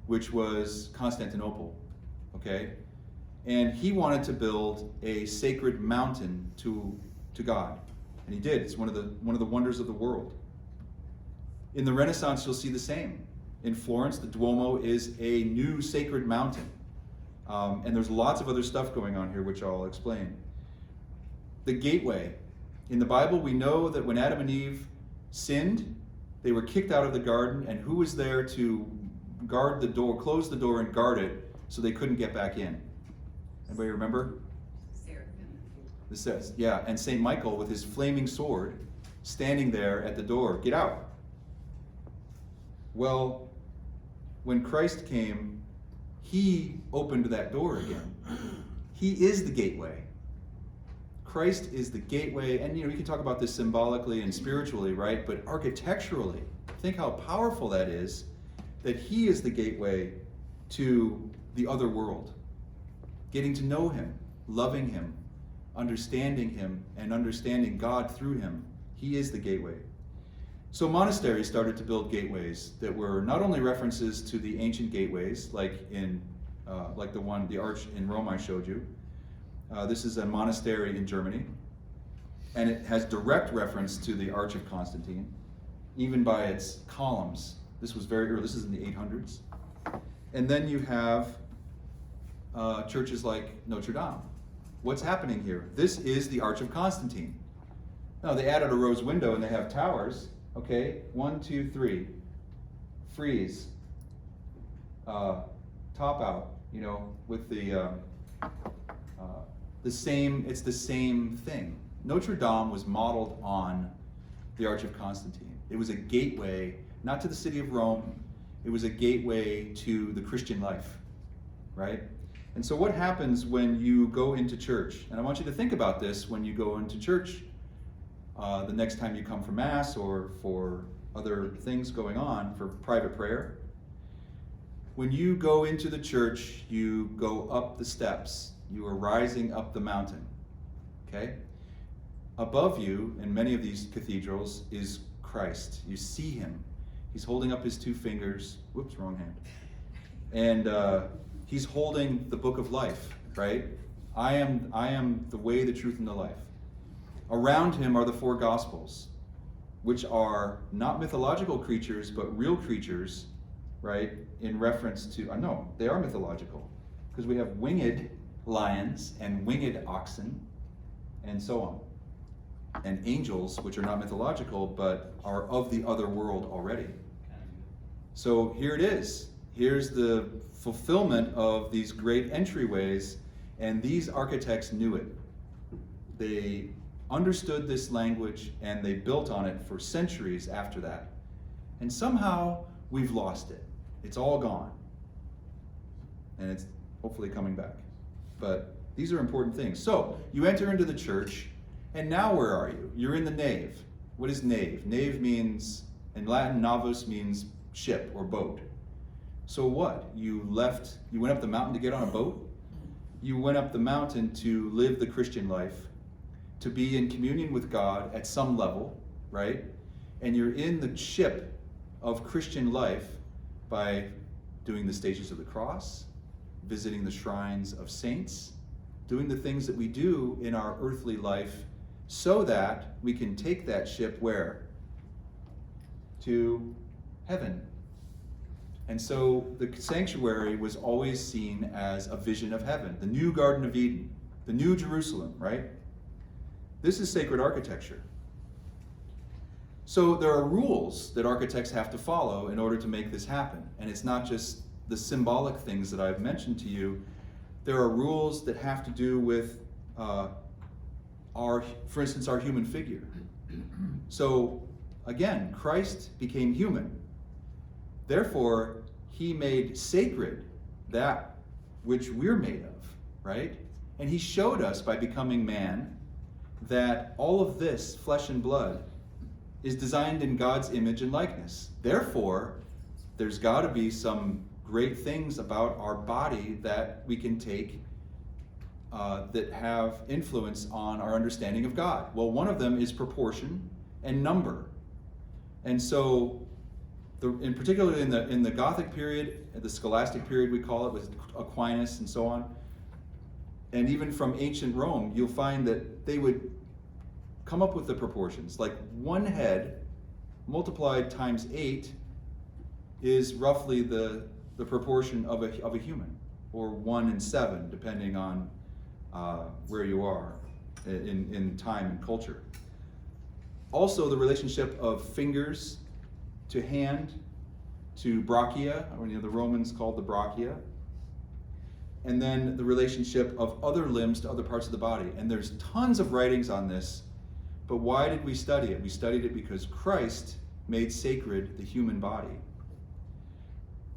which was Constantinople, okay? And he wanted to build a sacred mountain to God, and he did. It's one of the wonders of the world. In the Renaissance, you'll see the same. In Florence, the Duomo is a new sacred mountain, and there's lots of other stuff going on here, which I'll explain. The gateway. In the Bible, we know that when Adam and Eve sinned, they were kicked out of the garden, and who was there to guard the door, close the door and guard it so they couldn't get back in? Anybody remember? This says, yeah, and St. Michael with his flaming sword standing there at the door. Get out. Well, when Christ came, he opened that door again. He is the gateway. Christ is the gateway, and you can talk about this symbolically and spiritually, right? But architecturally, think how powerful that is, that he is the gateway to the other world. Getting to know him, loving him, understanding him, and understanding God through him. He is the gateway. So monasteries started to build gateways that were not only references to the ancient gateways, like the arch in Rome I showed you. This is a monastery in Germany, and it has direct reference to the Arch of Constantine, even by its columns. This was very early. This is in the 800s. And then you have churches like Notre Dame. What's happening here? This is the Arch of Constantine. Now, they added a rose window and they have towers. Okay, 1, 2, 3. Frieze. Top out, with the same, it's the same thing. Notre Dame was modeled on the Arch of Constantine. It was a gateway, not to the city of Rome, it was a gateway to the Christian life, right? And so what happens when you go into church? And I want you to think about this when you go into church the next time you come for Mass or for other things going on, for private prayer. When you go into the church, you go up the steps. You are rising up the mountain, okay? Above you, in many of these cathedrals, is Christ. You see him. He's holding up his 2 fingers. Whoops, wrong hand. And he's holding the book of life, right? I am the way, the truth, and the life. Around him are the 4 Gospels. which are not mythological creatures, but real creatures, right? In reference to, no, they are mythological, because we have winged lions and winged oxen, and so on. And angels, which are not mythological, but are of the other world already. So here it is. Here's the fulfillment of these great entryways, and these architects knew it. They understood this language, and they built on it for centuries after that. And somehow we've lost it. It's all gone. And it's hopefully coming back. But these are important things. So you enter into the church, and now where are you? You're in the nave. What is nave? Nave means, in Latin, navus means ship or boat. So what? You went up the mountain to get on a boat? You went up the mountain to live the Christian life, to be in communion with God at some level, right? And you're in the ship of Christian life by doing the stages of the cross, visiting the shrines of saints, doing the things that we do in our earthly life so that we can take that ship where? To heaven. And so the sanctuary was always seen as a vision of heaven, the new Garden of Eden, the new Jerusalem, right? This is sacred architecture. So there are rules that architects have to follow in order to make this happen. And it's not just the symbolic things that I've mentioned to you. There are rules that have to do with for instance, our human figure. So again, Christ became human. Therefore, he made sacred that which we're made of, right? And he showed us by becoming man that all of this, flesh and blood, is designed in God's image and likeness. Therefore, there's got to be some great things about our body that we can take that have influence on our understanding of God. Well, one of them is proportion and number. And so, in particular in the Gothic period, the scholastic period we call it, with Aquinas and so on, and even from ancient Rome, you'll find that they would come up with the proportions. Like one head multiplied times 8 is roughly the proportion of a human, or 1 and 7, depending on where you are in time and culture. Also, the relationship of fingers to hand, to brachia, or the Romans called the brachia, and then the relationship of other limbs to other parts of the body. And there's tons of writings on this, but why did we study it? We studied it because Christ made sacred the human body.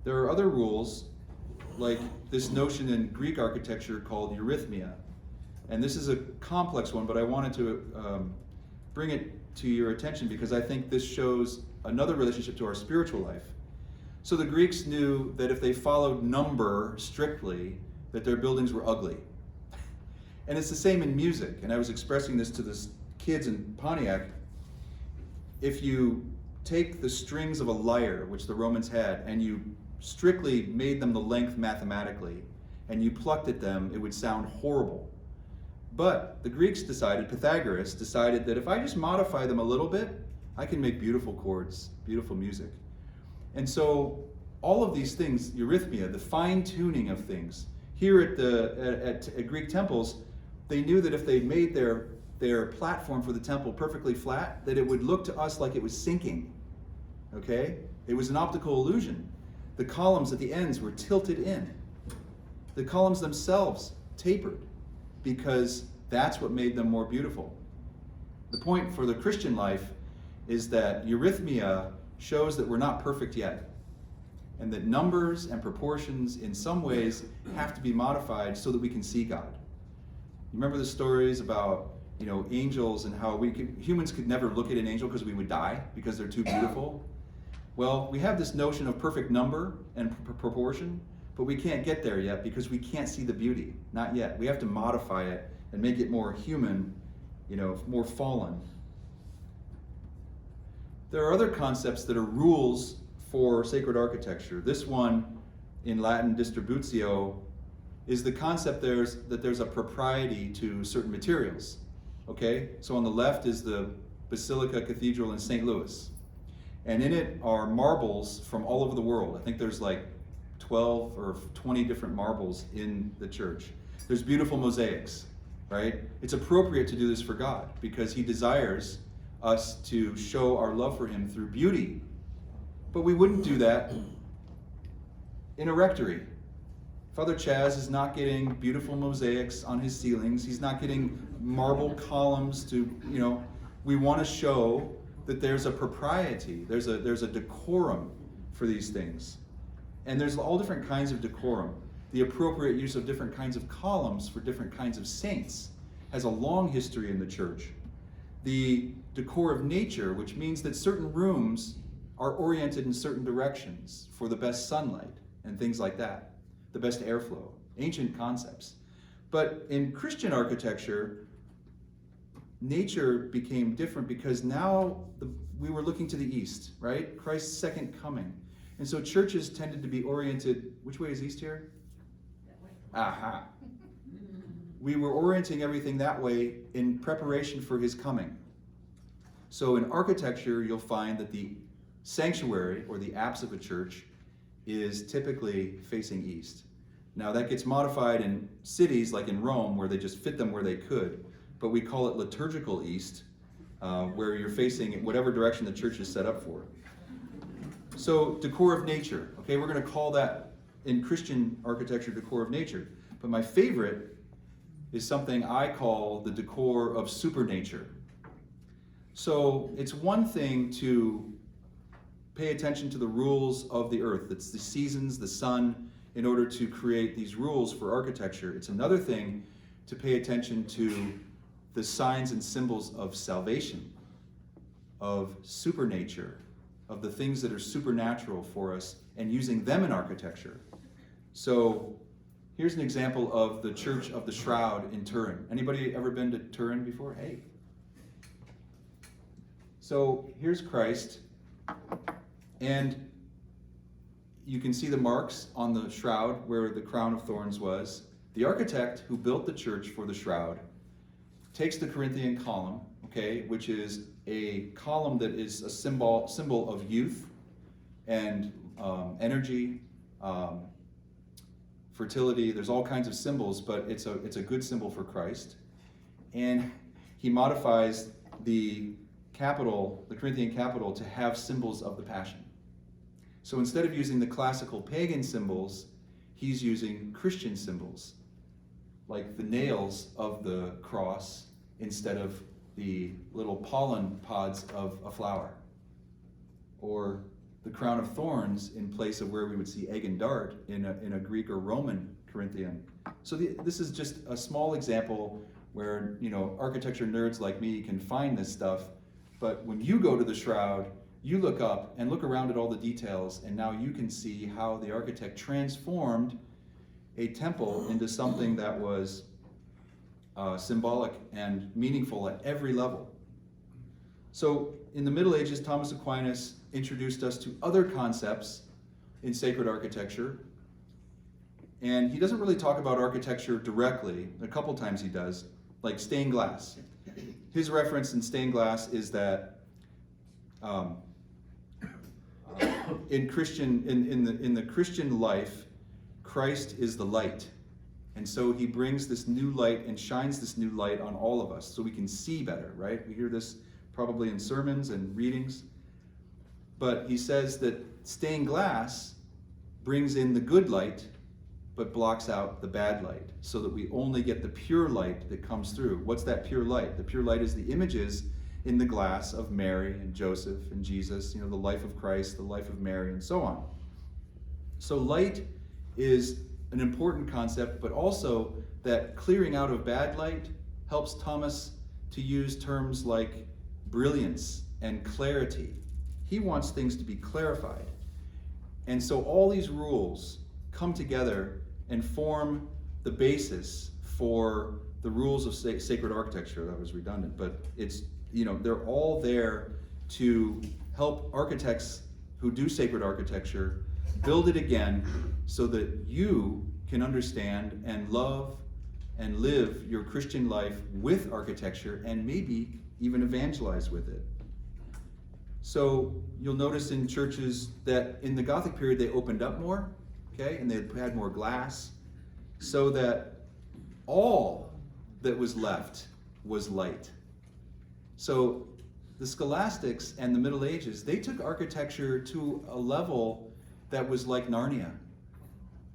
There are other rules, like this notion in Greek architecture called eurythmia. And this is a complex one, but I wanted to bring it to your attention because I think this shows another relationship to our spiritual life. So the Greeks knew that if they followed number strictly, that their buildings were ugly. And it's the same in music. And I was expressing this to the kids in Pontiac. If you take the strings of a lyre, which the Romans had, and you strictly made them the length mathematically, and you plucked at them, it would sound horrible. But the Greeks decided, Pythagoras decided, that if I just modify them a little bit, I can make beautiful chords, beautiful music. And so all of these things, eurythmia, the fine-tuning of things, here at Greek temples, they knew that if they made their platform for the temple perfectly flat, that it would look to us like it was sinking. Okay? It was an optical illusion. The columns at the ends were tilted in. The columns themselves tapered, because that's what made them more beautiful. The point for the Christian life is that eurythmia shows that we're not perfect yet, and that numbers and proportions in some ways have to be modified so that we can see God. You remember the stories about angels and how humans could never look at an angel because we would die because they're too beautiful? Well, we have this notion of perfect number and proportion, but we can't get there yet because we can't see the beauty. Not yet. We have to modify it and make it more human, more fallen. There are other concepts that are rules for sacred architecture. This one, in Latin, distributio, is the concept that there's a propriety to certain materials. Okay? So on the left is the Basilica Cathedral in St. Louis. And in it are marbles from all over the world. I think there's like 12 or 20 different marbles in the church. There's beautiful mosaics, right? It's appropriate to do this for God because he desires us to show our love for him through beauty. But we wouldn't do that in a rectory. Father Chaz is not getting beautiful mosaics on his ceilings. He's not getting marble columns to, we want to show that there's a propriety, there's a decorum for these things. And there's all different kinds of decorum. The appropriate use of different kinds of columns for different kinds of saints has a long history in the church. The decor of nature, which means that certain rooms are oriented in certain directions for the best sunlight and things like that, the best airflow, ancient concepts. But in Christian architecture, nature became different because now we were looking to the east, right? Christ's second coming. And so churches tended to be oriented, which way is east here? That way. Aha. We were orienting everything that way in preparation for his coming. So in architecture, you'll find that the sanctuary or the apse of a church is typically facing east. Now that gets modified in cities like in Rome where they just fit them where they could, but we call it liturgical east, where you're facing whatever direction the church is set up for. So decor of nature, okay, we're going to call that in Christian architecture decor of nature. But my favorite is something I call the decor of supernature. So it's one thing to pay attention to the rules of the earth. It's the seasons, the sun, in order to create these rules for architecture. It's another thing to pay attention to the signs and symbols of salvation, of supernature, of the things that are supernatural for us, and using them in architecture. So here's an example of the Church of the Shroud in Turin. Anybody ever been to Turin before? Hey. So here's Christ, and you can see the marks on the shroud where the crown of thorns was. The architect who built the church for the shroud takes the Corinthian column, okay, which is a column that is a symbol of youth and energy, fertility. There's all kinds of symbols, but it's a good symbol for Christ. And he modifies the capital, the Corinthian capital, to have symbols of the Passion. So instead of using the classical pagan symbols, he's using Christian symbols, like the nails of the cross instead of the little pollen pods of a flower, or the crown of thorns in place of where we would see egg and dart in a Greek or Roman Corinthian. So this is just a small example where, architecture nerds like me can find this stuff. But when you go to the shroud, you look up and look around at all the details, and now you can see how the architect transformed a temple into something that was symbolic and meaningful at every level. So in the Middle Ages, Thomas Aquinas introduced us to other concepts in sacred architecture. And he doesn't really talk about architecture directly. A couple times he does, like stained glass. His reference in stained glass is that in the Christian life, Christ is the light. And so he brings this new light and shines this new light on all of us so we can see better, right? We hear this probably in sermons and readings. But he says that stained glass brings in the good light, but blocks out the bad light, so that we only get the pure light that comes through. What's that pure light? The pure light is the images in the glass of Mary and Joseph and Jesus, the life of Christ, the life of Mary, and so on. So light is an important concept, but also that clearing out of bad light helps Thomas to use terms like brilliance and clarity. He wants things to be clarified. And so all these rules come together and form the basis for the rules of sacred architecture. That was redundant, but it's, they're all there to help architects who do sacred architecture build it again so that you can understand and love and live your Christian life with architecture, and maybe even evangelize with it. So you'll notice in churches that in the Gothic period they opened up more, okay, and they had more glass, so that all that was left was light. So the scholastics and the Middle Ages, they took architecture to a level that was like Narnia.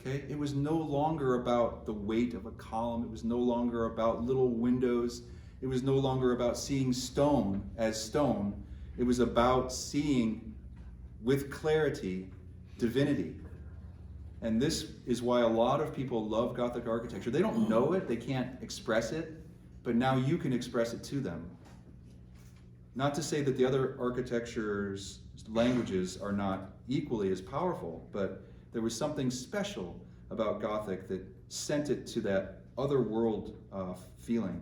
Okay? It was no longer about the weight of a column. It was no longer about little windows. It was no longer about seeing stone as stone. It was about seeing with clarity divinity. And this is why a lot of people love Gothic architecture. They don't know it, they can't express it, but now you can express it to them. Not to say that the other architecture's languages are not equally as powerful, but there was something special about Gothic that sent it to that other world feeling.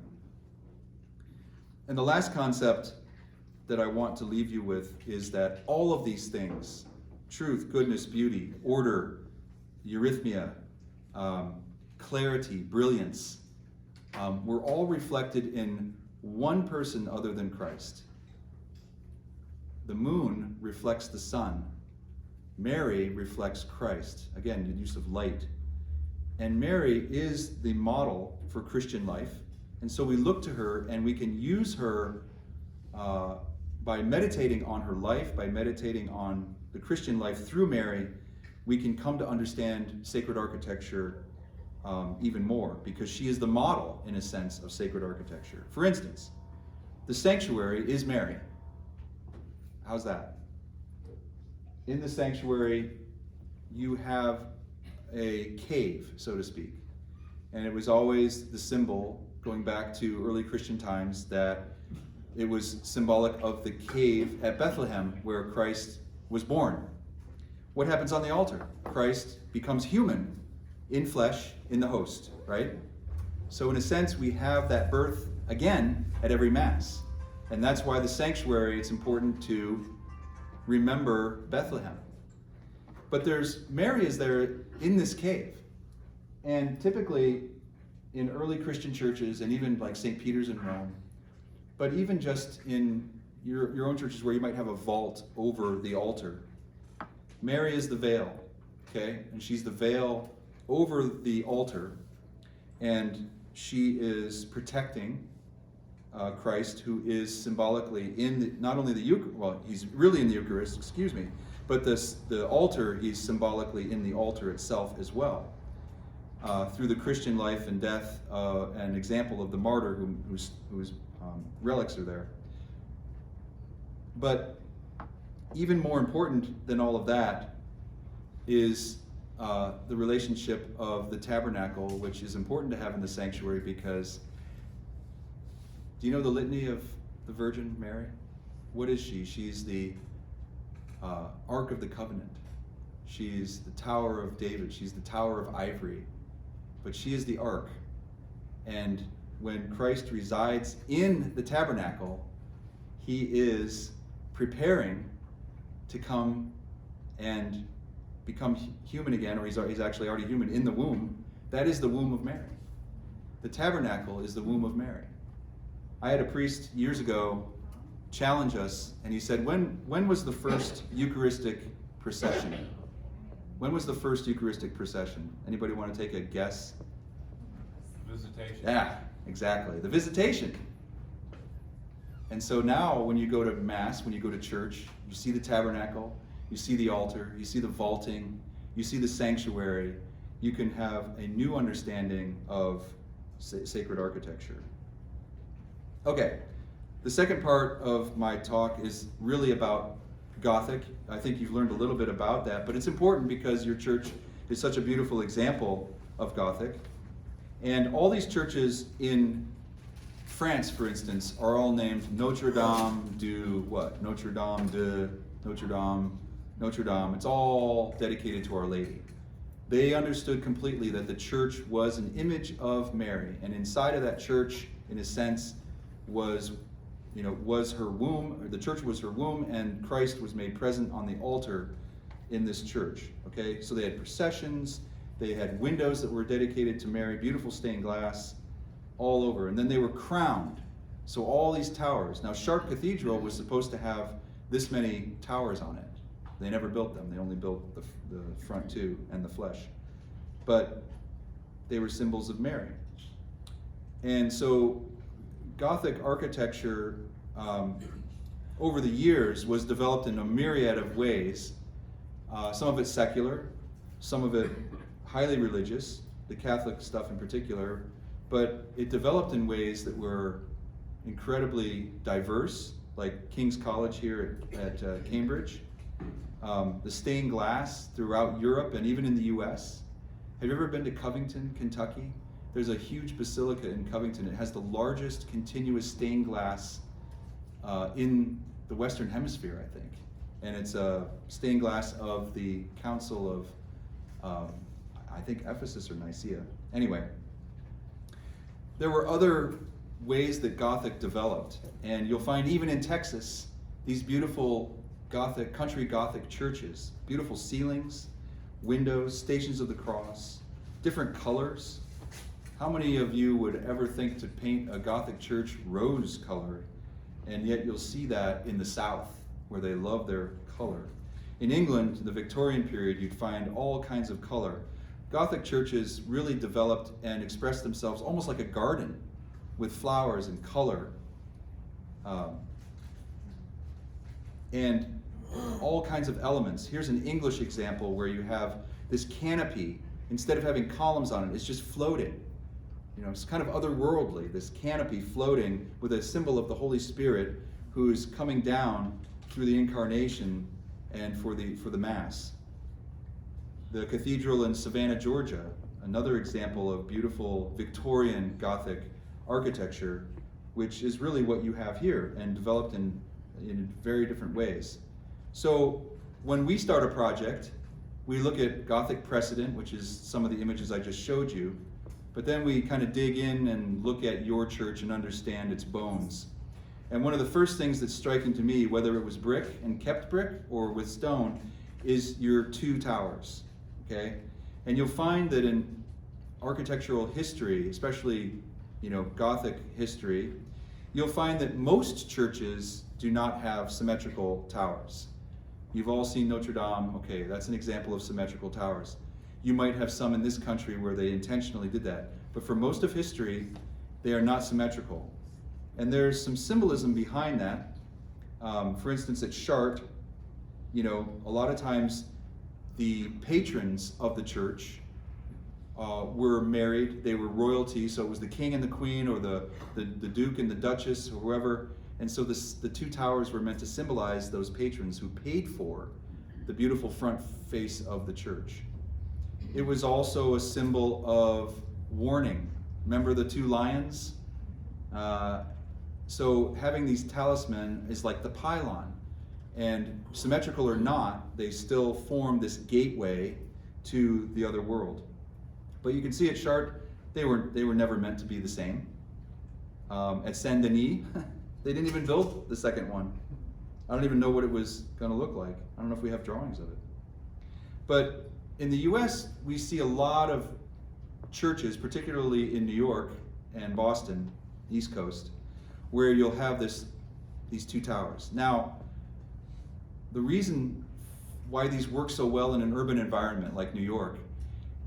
And the last concept that I want to leave you with is that all of these things, truth, goodness, beauty, order, eurythmia, clarity, brilliance, were all reflected in one person other than Christ. The moon reflects the sun. Mary reflects Christ. Again, the use of light. And Mary is the model for Christian life. And so we look to her and we can use her by meditating on her life, by meditating on the Christian life through Mary, we can come to understand sacred architecture even more, because she is the model, in a sense, of sacred architecture. For instance, the sanctuary is Mary. How's that? In the sanctuary, you have a cave, so to speak. And it was always the symbol, going back to early Christian times, that it was symbolic of the cave at Bethlehem where Christ was born. What happens on the altar? Christ becomes human in flesh in the host, right? So in a sense, we have that birth again at every Mass. And that's why the sanctuary, it's important to remember Bethlehem. But Mary is there in this cave. And typically in early Christian churches, and even like St. Peter's in Rome, but even just in your own churches where you might have a vault over the altar, Mary is the veil, okay? And she's the veil over the altar, and she is protecting Christ, who is symbolically in not only the Eucharist, well, he's really in the Eucharist, excuse me, but the altar, he's symbolically in the altar itself as well. Through the Christian life and death, an example of the martyr whose relics are there. But even more important than all of that is the relationship of the tabernacle, which is important to have in the sanctuary, because do you know the litany of the Virgin Mary? What is she? She's the Ark of the Covenant. She's the Tower of David. She's the Tower of Ivory. But she is the Ark. And when Christ resides in the tabernacle, he is preparing to come and become human again, or he's actually already human in the womb. That is the womb of Mary. The tabernacle is the womb of Mary. I had a priest years ago challenge us, and he said, when was the first Eucharistic procession? When was the first Eucharistic procession? Anybody want to take a guess? Visitation. Yeah, exactly. The visitation. And so now when you go to Mass, when you go to church, you see the tabernacle, you see the altar, you see the vaulting, you see the sanctuary. You can have a new understanding of sacred architecture. Okay, the second part of my talk is really about Gothic. I think you've learned a little bit about that, but it's important because your church is such a beautiful example of Gothic. And all these churches in France, for instance, are all named Notre Dame du what? Notre Dame de Notre Dame, Notre Dame. It's all dedicated to Our Lady. They understood completely that the church was an image of Mary, and inside of that church, in a sense, was her womb. The church was her womb, and Christ was made present on the altar in this church. Okay, so they had processions, they had windows that were dedicated to Mary, beautiful stained glass, all over, and then they were crowned. So all these towers. Now Chartres Cathedral was supposed to have this many towers on it. They never built them. They only built the front two and the flesh. But they were symbols of Mary. And so Gothic architecture over the years was developed in a myriad of ways. Some of it secular, some of it highly religious, the Catholic stuff in particular, but it developed in ways that were incredibly diverse, like King's College here at Cambridge. The stained glass throughout Europe and even in the US. Have you ever been to Covington, Kentucky? There's a huge basilica in Covington. It has the largest continuous stained glass in the Western Hemisphere, I think. And it's a stained glass of the Council of, I think Ephesus or Nicaea. Anyway, there were other ways that Gothic developed. And you'll find even in Texas, these beautiful Gothic, country Gothic churches, beautiful ceilings, windows, Stations of the Cross, different colors. How many of you would ever think to paint a Gothic church rose colored? And yet you'll see that in the South, where they love their color. In England, the Victorian period, you'd find all kinds of color. Gothic churches really developed and expressed themselves almost like a garden with flowers and color. And all kinds of elements. Here's an English example where you have this canopy. Instead of having columns on it, it's just floating. You know, it's kind of otherworldly, this canopy floating with a symbol of the Holy Spirit who's coming down through the incarnation and for the Mass. The cathedral in Savannah, Georgia, another example of beautiful Victorian Gothic architecture, which is really what you have here and developed in very different ways. So when we start a project, we look at Gothic precedent, which is some of the images I just showed you, but then we kind of dig in and look at your church and understand its bones. And one of the first things that's striking to me, whether it was brick and kept brick or with stone, is your two towers, okay? And you'll find that in architectural history, especially, Gothic history, you'll find that most churches do not have symmetrical towers. You've all seen Notre Dame. Okay, that's an example of symmetrical towers. You might have some in this country where they intentionally did that. But for most of history, they are not symmetrical. And there's some symbolism behind that. For instance, at Chartres, a lot of times the patrons of the church were married. They were royalty, so it was the king and the queen, or the duke and the duchess, or whoever. And so the two towers were meant to symbolize those patrons who paid for the beautiful front face of the church. It was also a symbol of warning. Remember the two lions? So having these talisman is like the pylon. And symmetrical or not, they still form this gateway to the other world. But you can see at Chartres, they were never meant to be the same. At Saint Denis, they didn't even build the second one. I don't even know what it was going to look like. I don't know if we have drawings of it. But in the US, we see a lot of churches, particularly in New York and Boston, East Coast, where you'll have these two towers. Now, the reason why these work so well in an urban environment like New York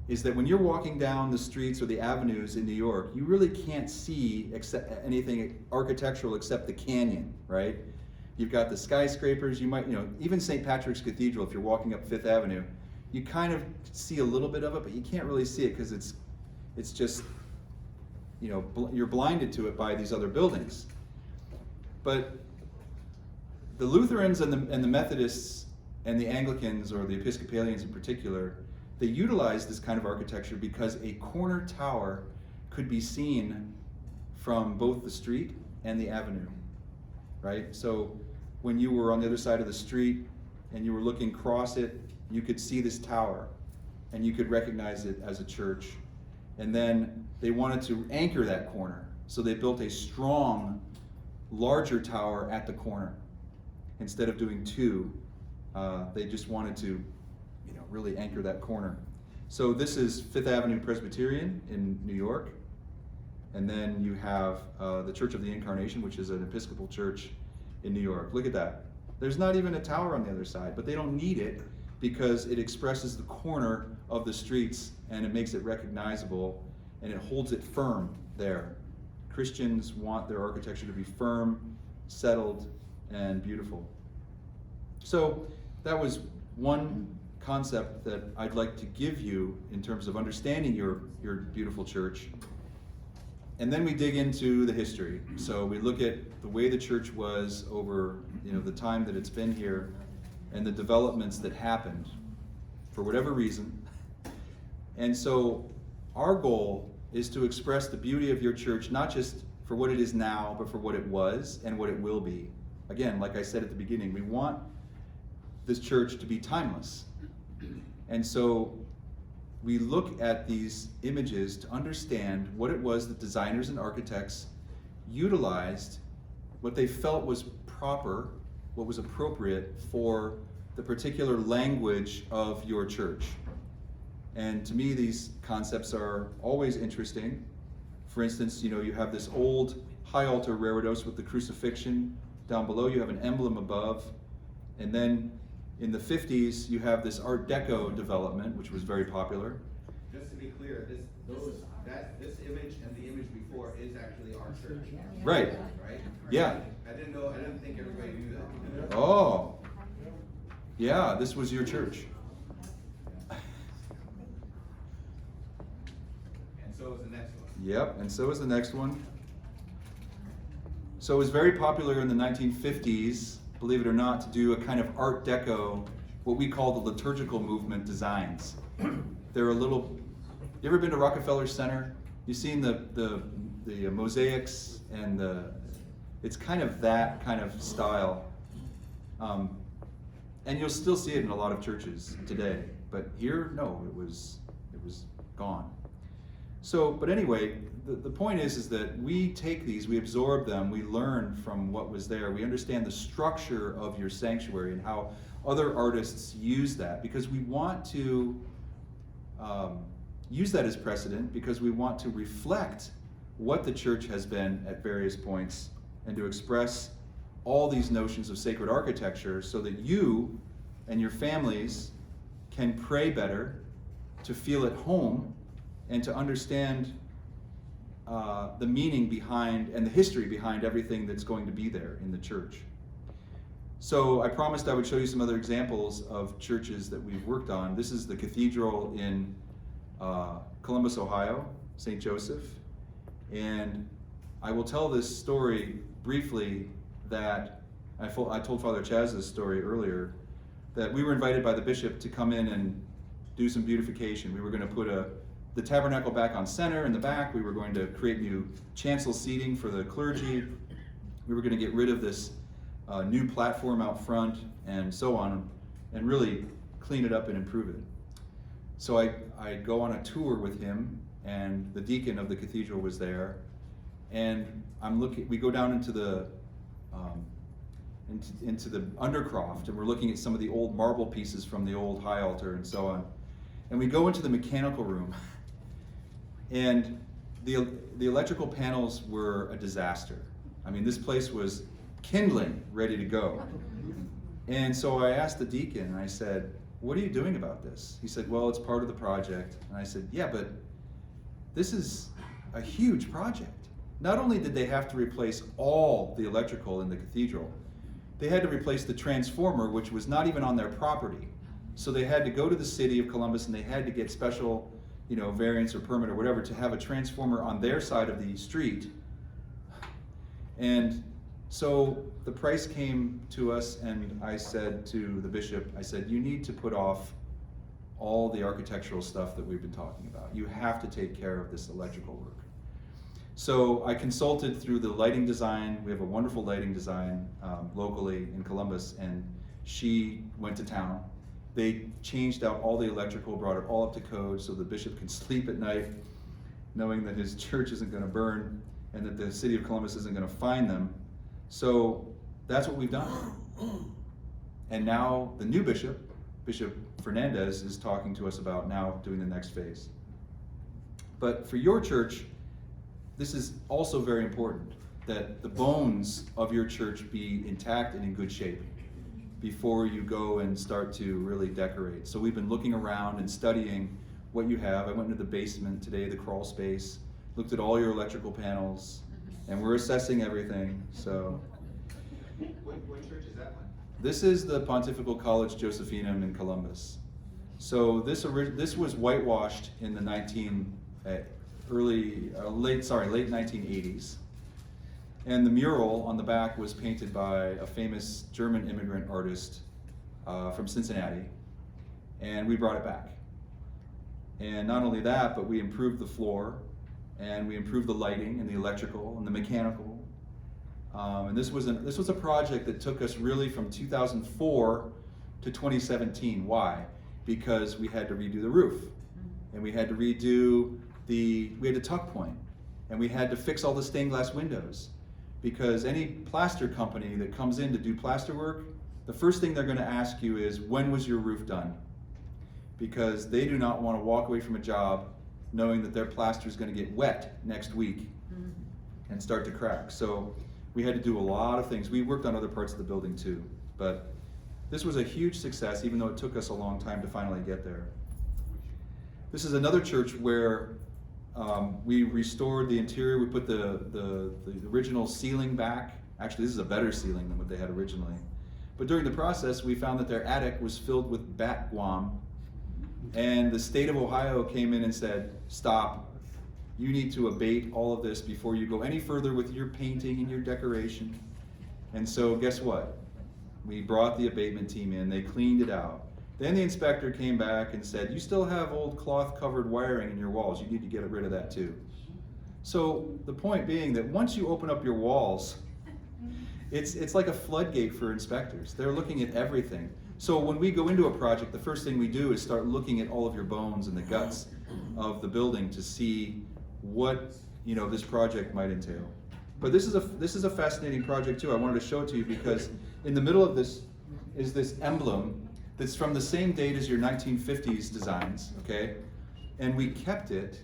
is that when you're walking down the streets or the avenues in New York, you really can't see anything architectural except the canyon, right? You've got the skyscrapers, you might, even St. Patrick's Cathedral, if you're walking up Fifth Avenue, you kind of see a little bit of it, but you can't really see it because it's just, you're blinded to it by these other buildings. But the Lutherans and the Methodists and the Anglicans, or the Episcopalians in particular, they utilized this kind of architecture because a corner tower could be seen from both the street and the avenue, right? So when you were on the other side of the street and you were looking across it, you could see this tower and you could recognize it as a church. And then they wanted to anchor that corner. So they built a strong, larger tower at the corner. Instead of doing two, they just wanted to really anchor that corner. So this is Fifth Avenue Presbyterian in New York. And then you have the Church of the Incarnation, which is an Episcopal church in New York. Look at that. There's not even a tower on the other side, but they don't need it because it expresses the corner of the streets and it makes it recognizable and it holds it firm there. Christians want their architecture to be firm, settled, and beautiful. So that was one concept that I'd like to give you in terms of understanding your beautiful church. And then we dig into the history. So we look at the way the church was over, the time that it's been here and the developments that happened for whatever reason. And so our goal is to express the beauty of your church, not just for what it is now, but for what it was and what it will be. Again, like I said at the beginning, we want this church to be timeless. And so we look at these images to understand what it was that designers and architects utilized, what they felt was proper, what was appropriate for the particular language of your church. And to me, these concepts are always interesting. For instance, you have this old high altar reredos with the crucifixion down below. You have an emblem above. And then in the 50s, you have this Art Deco development, which was very popular. Just to be clear, this image and the image before is actually our church. Right. Right? Yeah. I didn't think everybody knew that. Oh. Yeah, this was your church. And so is the next one. Yep, and so is the next one. So it was very popular in the 1950s, believe it or not, to do a kind of Art Deco, what we call the liturgical movement designs. They're a little, you ever been to Rockefeller Center? You've seen the mosaics and it's kind of that kind of style. And you'll still see it in a lot of churches today, but here, no, it was gone. So, but anyway, the point is that we take these, we absorb them, we learn from what was there, we understand the structure of your sanctuary and how other artists use that, because we want to use that as precedent, because we want to reflect what the church has been at various points and to express all these notions of sacred architecture so that you and your families can pray better, to feel at home, and to understand the meaning behind and the history behind everything that's going to be there in the church. So I promised I would show you some other examples of churches that we've worked on. This is the cathedral in Columbus, Ohio, St. Joseph. And I will tell this story briefly that I told Father Chaz this story earlier, that we were invited by the bishop to come in and do some beautification. We were going to put the tabernacle back on center in the back. We were going to create new chancel seating for the clergy. We were going to get rid of this new platform out front and so on, and really clean it up and improve it. So I go on a tour with him, and the deacon of the cathedral was there, and we go down into the undercroft, and we're looking at some of the old marble pieces from the old high altar and so on. And we go into the mechanical room, and the electrical panels were a disaster. I mean, this place was kindling, ready to go. And so I asked the deacon, and I said, "What are you doing about this?" He said, "Well, it's part of the project." And I said, "Yeah, but this is a huge project. Not only did they have to replace all the electrical in the cathedral, they had to replace the transformer, which was not even on their property. So they had to go to the city of Columbus, and they had to get special, variance or permit or whatever to have a transformer on their side of the street." And so the price came to us, and I said to the bishop, I said, "You need to put off all the architectural stuff that we've been talking about. You have to take care of this electrical work." So I consulted through the lighting design. We have a wonderful lighting design locally in Columbus, and she went to town. They changed out all the electrical, brought it all up to code so the bishop can sleep at night knowing that his church isn't going to burn and that the city of Columbus isn't going to fine them. So that's what we've done. And now the new bishop, Bishop Fernandez, is talking to us about now doing the next phase. But for your church, this is also very important, that the bones of your church be intact and in good shape before you go and start to really decorate. So we've been looking around and studying what you have. I went into the basement today, the crawl space, looked at all your electrical panels, and we're assessing everything. So What church is that one? this is the Pontifical College Josephinum in Columbus. So this was whitewashed in the late 1980s. And the mural on the back was painted by a famous German immigrant artist from Cincinnati, and we brought it back. And not only that, but we improved the floor, and we improved the lighting and the electrical and the mechanical. And this was a project that took us really from 2004 to 2017. Why? Because we had to redo the roof, and we had to redo we had a tuck point, and we had to fix all the stained glass windows. Because any plaster company that comes in to do plaster work, the first thing they're going to ask you is, when was your roof done? Because they do not want to walk away from a job knowing that their plaster is going to get wet next week and start to crack. So we had to do a lot of things. We worked on other parts of the building too, but this was a huge success, even though it took us a long time to finally get there. This is another church where we restored the interior. We put the original ceiling back. Actually, this is a better ceiling than what they had originally. But during the process, we found that their attic was filled with bat guam. And the state of Ohio came in and said, stop. You need to abate all of this before you go any further with your painting and your decoration. And so guess what? We brought the abatement team in. They cleaned it out. Then the inspector came back and said, you still have old cloth-covered wiring in your walls. You need to get rid of that too. So the point being that once you open up your walls, it's like a floodgate for inspectors. They're looking at everything. So when we go into a project, the first thing we do is start looking at all of your bones and the guts of the building to see what this project might entail. But this is a fascinating project too. I wanted to show it to you because in the middle of this is this emblem that's from the same date as your 1950s designs, okay? And we kept it,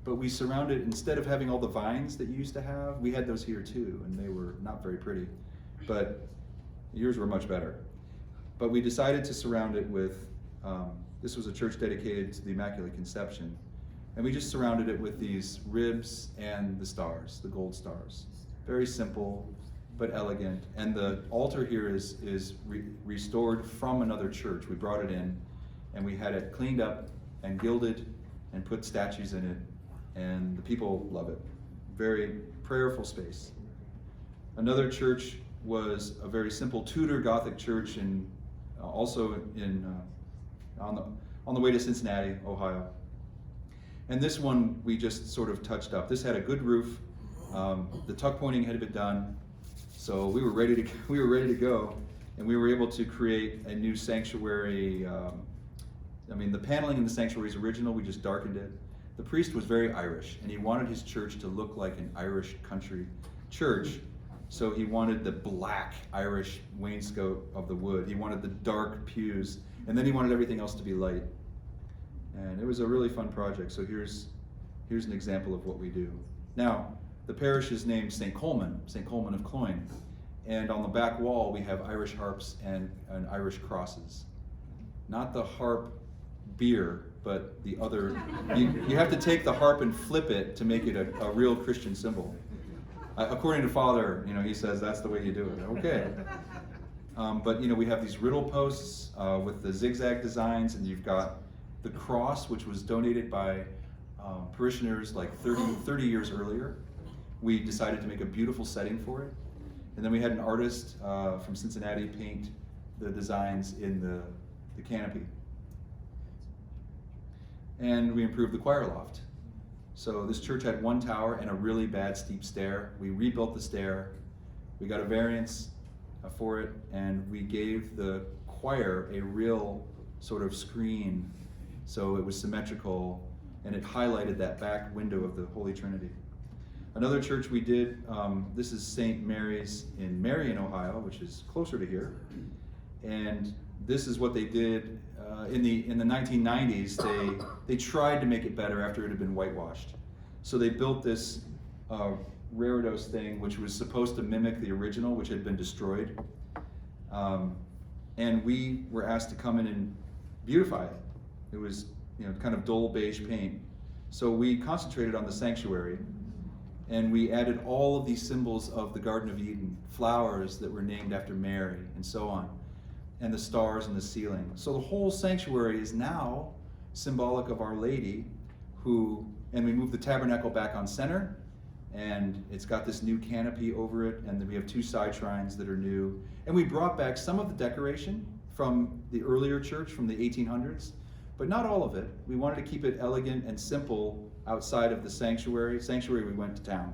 but we surrounded it, instead of having all the vines that you used to have, we had those here too, and they were not very pretty. But yours were much better. But we decided to surround it with, this was a church dedicated to the Immaculate Conception, and we just surrounded it with these ribs and the stars, the gold stars. Very simple, but elegant. And the altar here is restored from another church. We brought it in, and we had it cleaned up and gilded and put statues in it, and the people love it. Very prayerful space. Another church was a very simple Tudor Gothic church, also on the way to Cincinnati, Ohio. And this one we just sort of touched up. This had a good roof. The tuck pointing had been done. So we were ready to go, and we were able to create a new sanctuary. The paneling in the sanctuary is original. We just darkened it. The priest was very Irish, and he wanted his church to look like an Irish country church. So he wanted the black Irish wainscot of the wood. He wanted the dark pews, and then he wanted everything else to be light. And it was a really fun project. So here's an example of what we do. Now, the parish is named St. Colman of Cloyne. And on the back wall, we have Irish harps and Irish crosses. Not the harp beer, but the other. You have to take the harp and flip it to make it a real Christian symbol. According to Father, he says that's the way you do it. Okay. But we have these riddle posts with the zigzag designs, and you've got the cross, which was donated by parishioners like 30 years earlier. We decided to make a beautiful setting for it. And then we had an artist from Cincinnati paint the designs in the canopy. And we improved the choir loft. So this church had one tower and a really bad steep stair. We rebuilt the stair. We got a variance for it, and we gave the choir a real sort of screen, so it was symmetrical, and it highlighted that back window of the Holy Trinity. Another church we did, this is St. Mary's in Marion, Ohio, which is closer to here. And this is what they did in the 1990s. They tried to make it better after it had been whitewashed. So they built this reredos thing, which was supposed to mimic the original, which had been destroyed. And we were asked to come in and beautify it. It was, kind of dull beige paint. So we concentrated on the sanctuary, and we added all of these symbols of the Garden of Eden, flowers that were named after Mary, and so on, and the stars in the ceiling. So the whole sanctuary is now symbolic of Our Lady, and we moved the tabernacle back on center, and it's got this new canopy over it, and then we have 2 side shrines that are new. And we brought back some of the decoration from the earlier church, from the 1800s, but not all of it. We wanted to keep it elegant and simple outside of the sanctuary. Sanctuary, we went to town.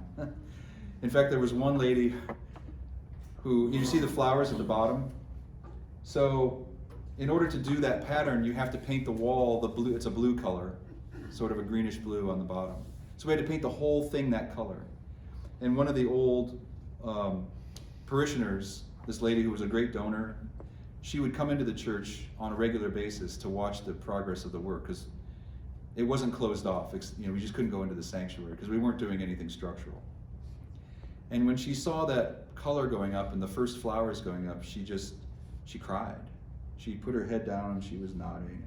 In fact, there was one lady who, you see the flowers at the bottom? So in order to do that pattern, you have to paint the wall the blue. It's a blue color, sort of a greenish blue on the bottom. So we had to paint the whole thing that color. And one of the old parishioners, this lady who was a great donor, she would come into the church on a regular basis to watch the progress of the work, because it wasn't closed off. We just couldn't go into the sanctuary because we weren't doing anything structural. And when she saw that color going up and the first flowers going up, she cried. She put her head down and she was nodding.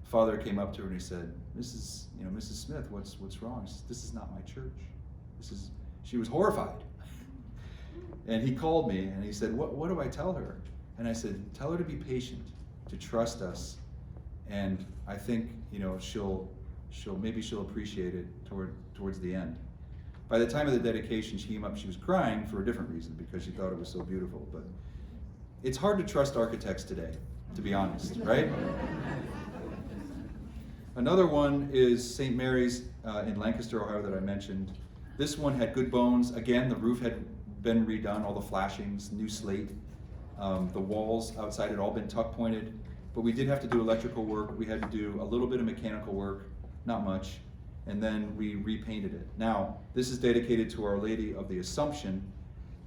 Father came up to her and he said, Mrs. Smith, what's wrong? She said, this is not my church. She was horrified. And he called me and he said, what do I tell her? And I said, tell her to be patient, to trust us. And I think, she'll appreciate it towards the end. By the time of the dedication, she came up, she was crying for a different reason, because she thought it was so beautiful. But it's hard to trust architects today, to be honest, right? Another one is St. Mary's in Lancaster, Ohio, that I mentioned. This one had good bones. Again, the roof had been redone, all the flashings, new slate. The walls outside had all been tuck pointed, but we did have to do electrical work. We had to do a little bit of mechanical work, not much, and then we repainted it. Now, this is dedicated to Our Lady of the Assumption,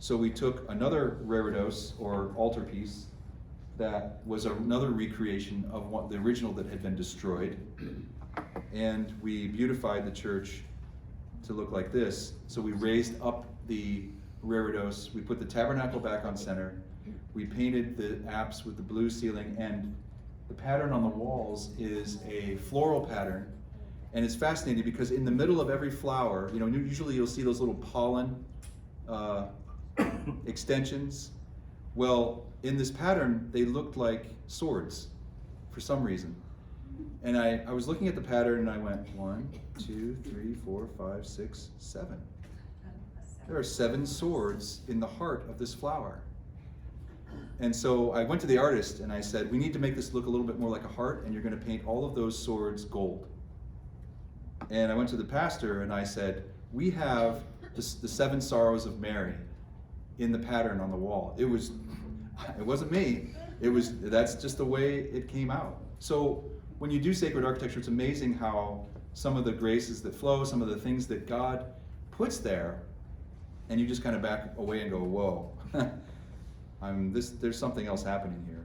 so we took another reredos, or altarpiece, that was another recreation of the original that had been destroyed, and we beautified the church to look like this. So we raised up the reredos, we put the tabernacle back on center, we painted the apse with the blue ceiling, and the pattern on the walls is a floral pattern. And it's fascinating because in the middle of every flower, usually you'll see those little pollen extensions. Well, in this pattern, they looked like swords for some reason. And I was looking at the pattern and I went, 1, 2, 3, 4, 5, 6, 7. There are 7 swords in the heart of this flower. And so I went to the artist and I said, we need to make this look a little bit more like a heart, and you're going to paint all of those swords gold. And I went to the pastor and I said, we have the 7 sorrows of Mary in the pattern on the wall. It wasn't me. That's just the way it came out. So when you do sacred architecture, it's amazing how some of the graces that flow, some of the things that God puts there, and you just kind of back away and go, whoa, there's something else happening here.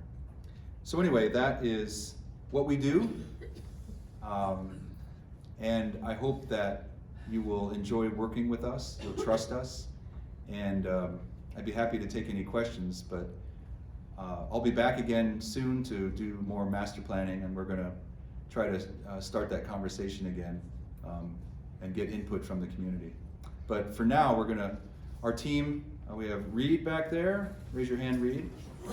So anyway, that is what we do. And I hope that you will enjoy working with us, you'll trust us, and I'd be happy to take any questions, but I'll be back again soon to do more master planning, and we're going to try to start that conversation again and get input from the community. But for now, our team, we have Reed back there, raise your hand, Reed,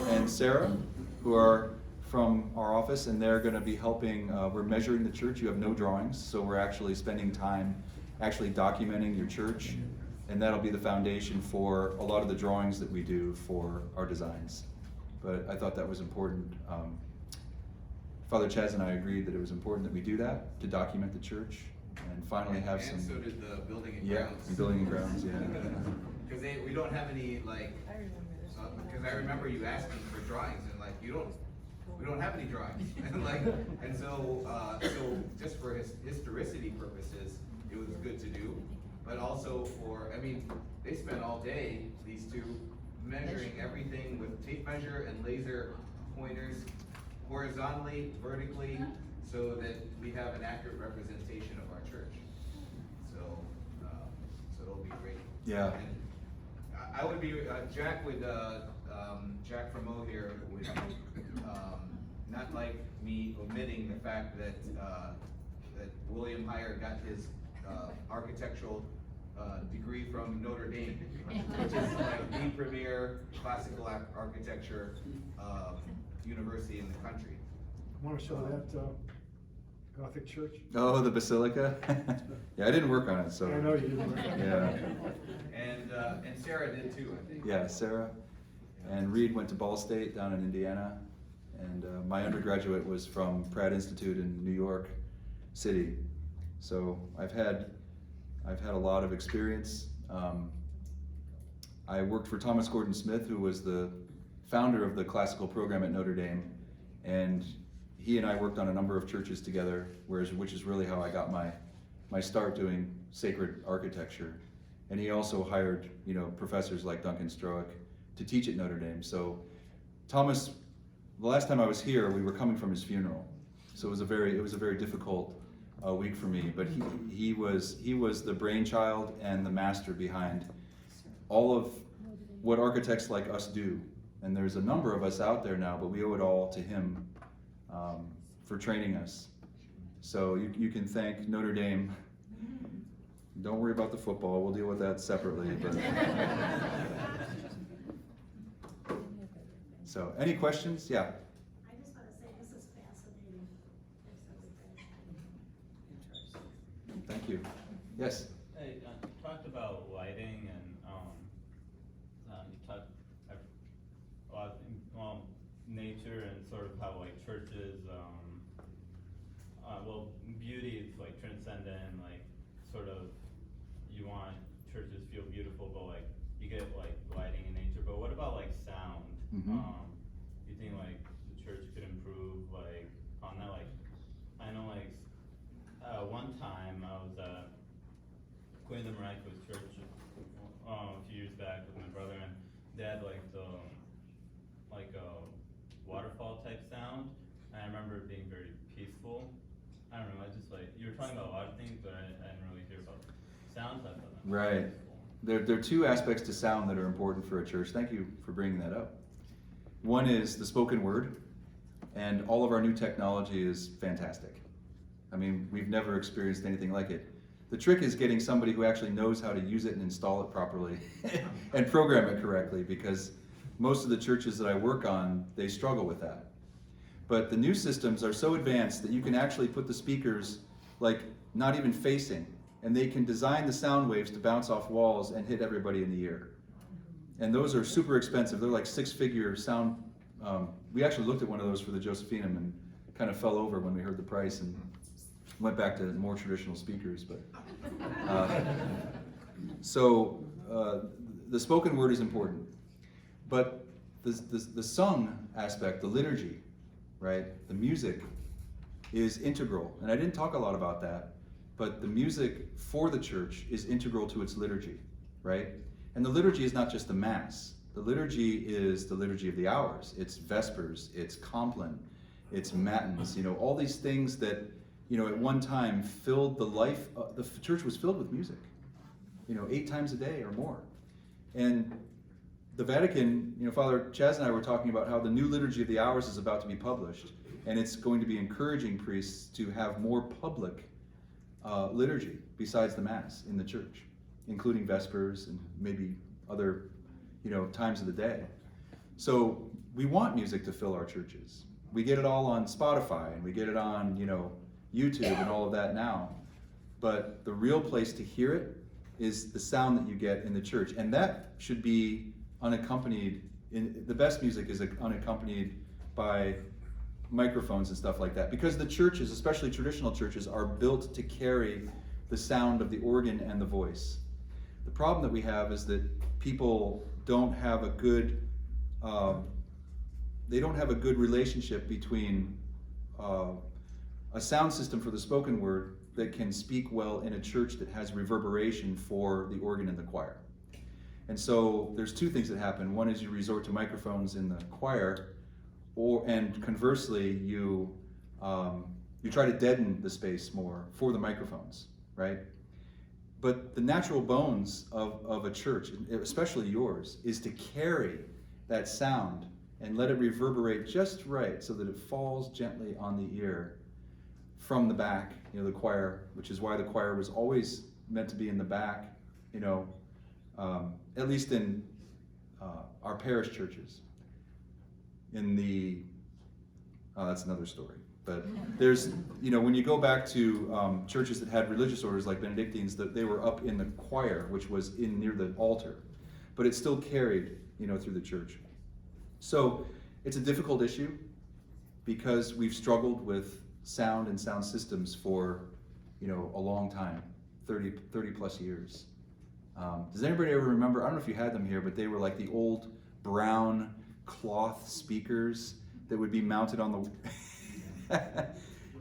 and Sarah, who are from our office, and they're going to be helping. We're measuring the church. You have no drawings, so we're actually spending time actually documenting your church, and that'll be the foundation for a lot of the drawings that we do for our designs. But I thought that was important. Father Chaz and I agreed that it was important that we do that, to document the church, and finally have some... And so did the building and Yeah, grounds. building and grounds, yeah. Because we don't have any, because I remember you asking for drawings, and we don't have any drawings. And so just for historicity purposes, it was good to do. But also they spent all day, these two, measuring everything with tape measure and laser pointers, horizontally, vertically, so that we have an accurate representation of our church. So it'll be great. Yeah. And I would be, Jack from O here would not like me omitting the fact that that William Heyer got his architectural degree from Notre Dame, which is like the premier classical architecture university in the country. Want to show that Gothic church? Oh, the Basilica? Yeah, I didn't work on it, so. I know you didn't. Yeah. And Sarah did too, I think. Yeah, Sarah. And Reed went to Ball State down in Indiana. And my undergraduate was from Pratt Institute in New York City. So I've had a lot of experience. I worked for Thomas Gordon Smith, who was the founder of the classical program at Notre Dame, and he and I worked on a number of churches together, which is really how I got my start doing sacred architecture. And he also hired, professors like Duncan Stroick to teach at Notre Dame. So Thomas, the last time I was here, we were coming from his funeral, so it was a very difficult week for me. But he was the brainchild and the master behind all of what architects like us do. And there's a number of us out there now, but we owe it all to him for training us. So you can thank Notre Dame. Don't worry about the football, we'll deal with that separately. But so, any questions? Yeah. I just want to say this is fascinating. Thank you. Yes. Hey, you talked about lighting and you talked about nature and sort of how like churches, beauty is like transcendent, like sort of you want churches to feel beautiful, but like you get like lighting in nature. But what about like sound? Mm-hmm. You think like the church could improve like on that? Like I know like one time I was at Queen of the Miraculous Church a few years back with my brother, and they had like a waterfall type sound, and I remember it being very peaceful. I don't know, I just like, you were talking about a lot of things, but I didn't really hear about sounds. I thought that was Right. peaceful. There are two aspects to sound that are important for a church. Thank you for bringing that up. One is the spoken word, and all of our new technology is fantastic. I mean, we've never experienced anything like it. The trick is getting somebody who actually knows how to use it and install it properly and program it correctly, because most of the churches that I work on, they struggle with that. But the new systems are so advanced that you can actually put the speakers like not even facing, and they can design the sound waves to bounce off walls and hit everybody in the ear. And those are super expensive. They're like six-figure sound. We actually looked at one of those for the Josephinum and kind of fell over when we heard the price and went back to more traditional speakers. But the spoken word is important. But the sung aspect, the liturgy, right? The music is integral. And I didn't talk a lot about that, but the music for the church is integral to its liturgy, right? And the liturgy is not just the Mass. The liturgy is the liturgy of the hours. It's Vespers, it's Compline, it's Matins, all these things that, at one time filled the life, the church was filled with music, 8 times a day or more. And the Vatican, Father Chaz and I were talking about how the new liturgy of the hours is about to be published, and it's going to be encouraging priests to have more public liturgy besides the Mass in the church, including Vespers and maybe other, times of the day. So we want music to fill our churches. We get it all on Spotify, and we get it on, YouTube and all of that now. But the real place to hear it is the sound that you get in the church, and that should be unaccompanied. The best music is unaccompanied by microphones and stuff like that, because the churches, especially traditional churches, are built to carry the sound of the organ and the voice. The problem that we have is that people don't have a good relationship between a sound system for the spoken word that can speak well in a church that has reverberation for the organ and the choir. And so there's two things that happen. One is you resort to microphones in the choir, and conversely, you try to deaden the space more for the microphones, right? But the natural bones of a church, especially yours, is to carry that sound and let it reverberate just right so that it falls gently on the ear from the back, the choir, which is why the choir was always meant to be in the back, at least in our parish churches. That's another story. But there's, when you go back to churches that had religious orders like Benedictines, that they were up in the choir, which was near the altar, but it still carried, through the church. So it's a difficult issue because we've struggled with sound and sound systems for, a long time, 30 plus years. Does anybody ever remember, I don't know if you had them here, but they were like the old brown cloth speakers that would be mounted on the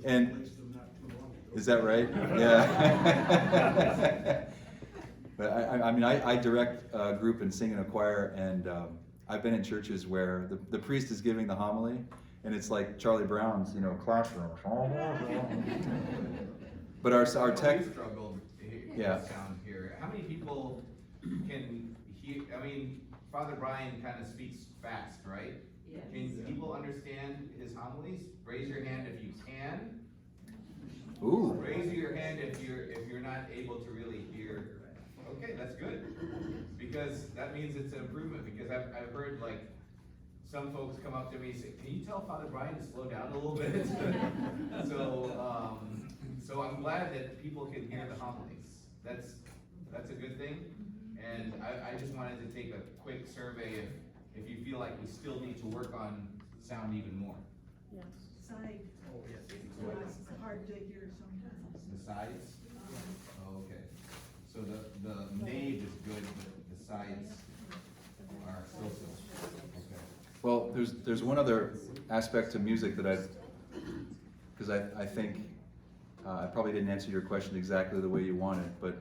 and is that right? Yeah. But I direct a group and sing in a choir, and I've been in churches where the priest is giving the homily, and it's like Charlie Brown's, classroom. But our tech struggled yeah. with sound here. How many people can hear? Father Brian kind of speaks fast, right? Yes. Can people understand his homilies? Raise your hand if you can. Ooh. Raise your hand if you're not able to really hear. Okay, that's good, because that means it's an improvement. Because I've heard like some folks come up to me and say, "Can you tell Father Brian to slow down a little bit?" So I'm glad that people can hear the homilies. That's a good thing. And I just wanted to take a quick survey if you feel like we still need to work on sound even more. Yes. Side. Oh, yes. It's hard to hear sometimes. The sides? Oh, okay. So the nave is good, but the sides are so. Okay. Well, there's one other aspect to music that because I think I probably didn't answer your question exactly the way you wanted, but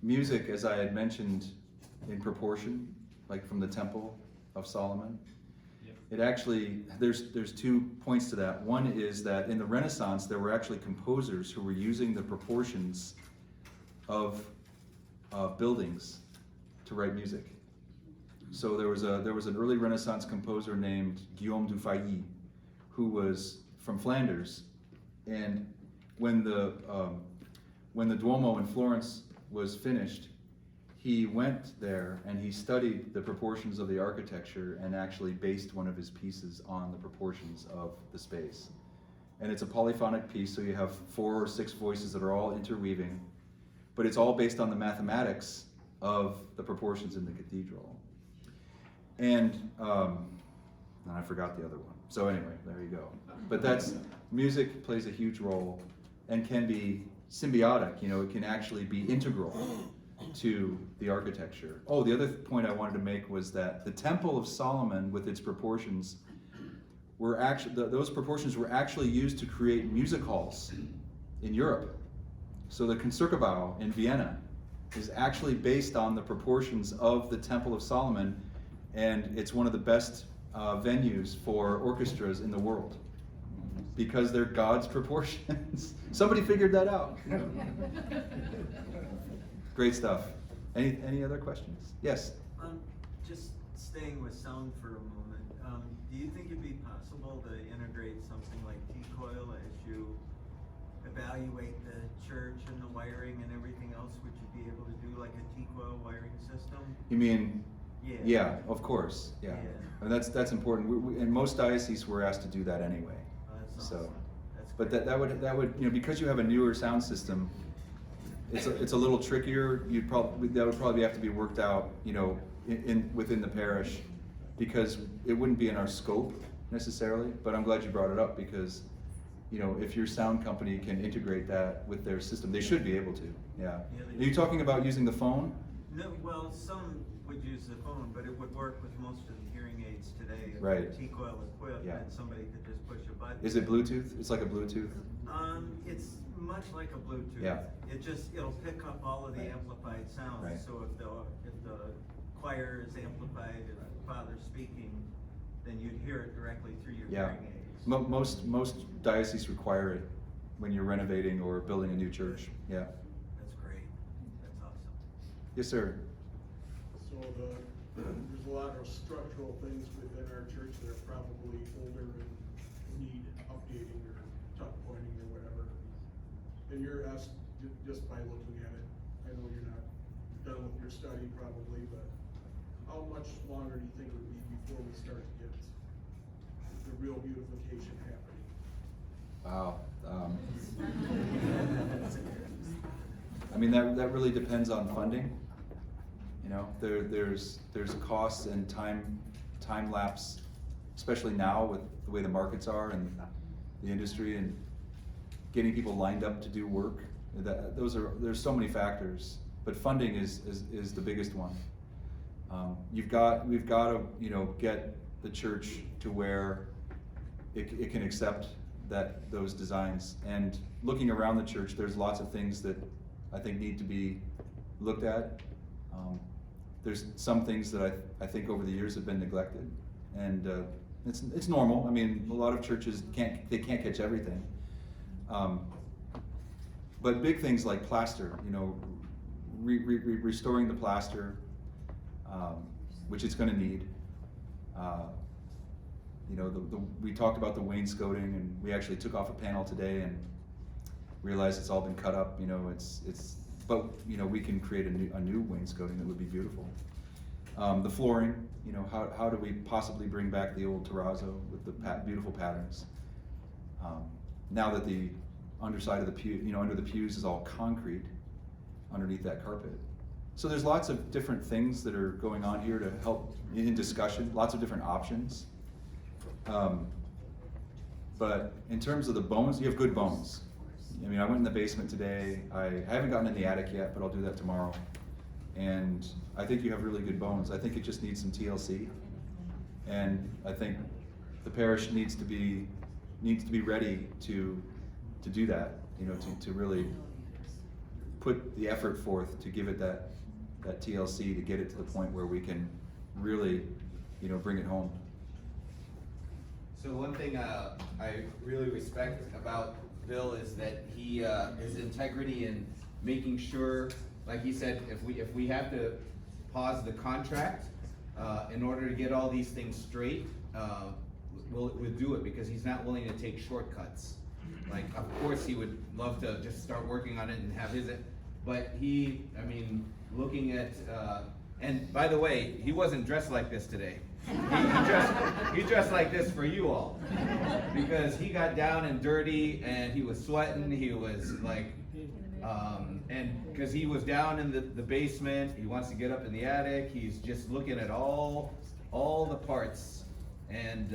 music, as I had mentioned, in proportion, like from the Temple of Solomon, it actually, there's 2 points to that. One is that in the Renaissance, there were actually composers who were using the proportions of buildings to write music. So there was an early Renaissance composer named Guillaume du Fay, who was from Flanders, and when the Duomo in Florence was finished, he went there and he studied the proportions of the architecture and actually based one of his pieces on the proportions of the space. And it's a polyphonic piece, so you have 4 or 6 voices that are all interweaving, but it's all based on the mathematics of the proportions in the cathedral. And I forgot the other one. So anyway, there you go. But music plays a huge role and can be symbiotic, it can actually be integral to the architecture. Oh, the other point I wanted to make was that the Temple of Solomon, with its proportions, those proportions were actually used to create music halls in Europe. So the Concertgebouw in Vienna is actually based on the proportions of the Temple of Solomon, and it's one of the best venues for orchestras in the world, because they're God's proportions. Somebody figured that out. Great stuff. Any other questions? Yes? Just staying with sound for a moment, do you think it'd be possible to integrate something like T-coil as you evaluate the church and the wiring and everything else? Would you be able to do like a T-coil wiring system? You mean? Yeah. Yeah, of course. Yeah. And that's important. In most dioceses, we're asked to do that anyway. That's So, awesome. That's but great. that would because you have a newer sound system, it's a little trickier. That would probably have to be worked out, within the parish, because it wouldn't be in our scope necessarily. But I'm glad you brought it up, because if your sound company can integrate that with their system, they should be able to. Yeah. Are you talking about using the phone? No, well, some would use the phone, but it would work with most of the hearing aids today. If Right. they're T-coil equipped, Yeah. and somebody could just push a button. Is it Bluetooth? It's like a Bluetooth. It's much like a Bluetooth. Yeah. It'll pick up all of the amplified sounds. Right. So if the choir is amplified and the Father's speaking, then you'd hear it directly through your Yeah. hearing aids. Most dioceses require it when you're renovating or building a new church. Yeah. That's great. That's Yes, sir. So there's a lot of structural things within our church that are probably older and need updating or tuck pointing or whatever. And you're asked, just by looking at it, I know you're not done with your study probably, but how much longer do you think it would be before we start to get the real beautification happening? Wow. I mean, that really depends on funding. You know, there's costs and time lapse, especially now with the way the markets are and the industry and getting people lined up to do work. There's so many factors, but funding is the biggest one. We've got to, you know, get the church to where it can accept those designs. And looking around the church, there's lots of things that I think need to be looked at. There's some things that I think over the years have been neglected, and it's normal. I mean, a lot of churches can't catch everything. But big things like plaster, you know, restoring the plaster, which it's going to need. You know, we talked about the wainscoting, and we actually took off a panel today and realized it's all been cut up. You know, but you know, we can create a new wainscoting that would be beautiful. The flooring, you know, how do we possibly bring back the old terrazzo with the beautiful patterns? Now that the underside of the pew, you know, under the pews is all concrete underneath that carpet. So there's lots of different things that are going on here to help in discussion, lots of different options. But in terms of the bones, you have good bones. I mean, I went in the basement today. I haven't gotten in the attic yet, but I'll do that tomorrow. And I think you have really good bones. I think it just needs some TLC. And I think the parish needs to be ready to do that, you know, to really put the effort forth to give it that TLC, to get it to the point where we can really, you know, bring it home. So one thing I really respect about Bill is that his integrity in making sure, like he said, if we have to pause the contract in order to get all these things straight, we'll do it, because he's not willing to take shortcuts. Like, of course, he would love to just start working on it and have but I mean, looking at, and by the way, he wasn't dressed like this today. He dressed like this for you all, because he got down and dirty and he was sweating. He was like, and because he was down in the basement, he wants to get up in the attic. He's just looking at all the parts, and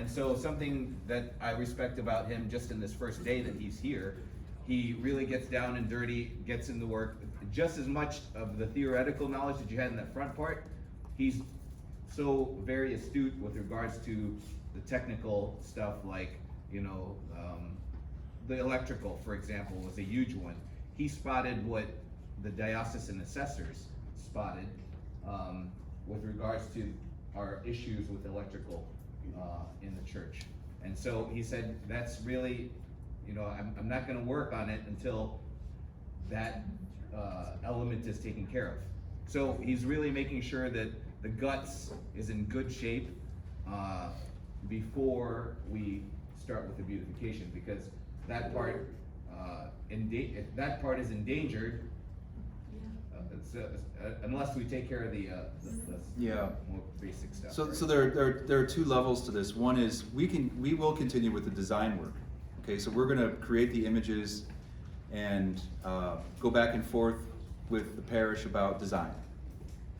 so something that I respect about him just in this first day that he's here, he really gets down and dirty, gets into work. Just as much of the theoretical knowledge that you had in that front part, he's so very astute with regards to the technical stuff, like, you know, the electrical, for example, was a huge one. He spotted what the diocesan assessors spotted with regards to our issues with electrical in the church. And so he said, that's really, you know, I'm not gonna work on it until that element is taken care of. So he's really making sure that the guts is in good shape before we start with the beautification, because that part, if that part is endangered, unless we take care of the more basic stuff. So, right? so there are two levels to this. One is we will continue with the design work. Okay, so we're going to create the images and go back and forth with the parish about design.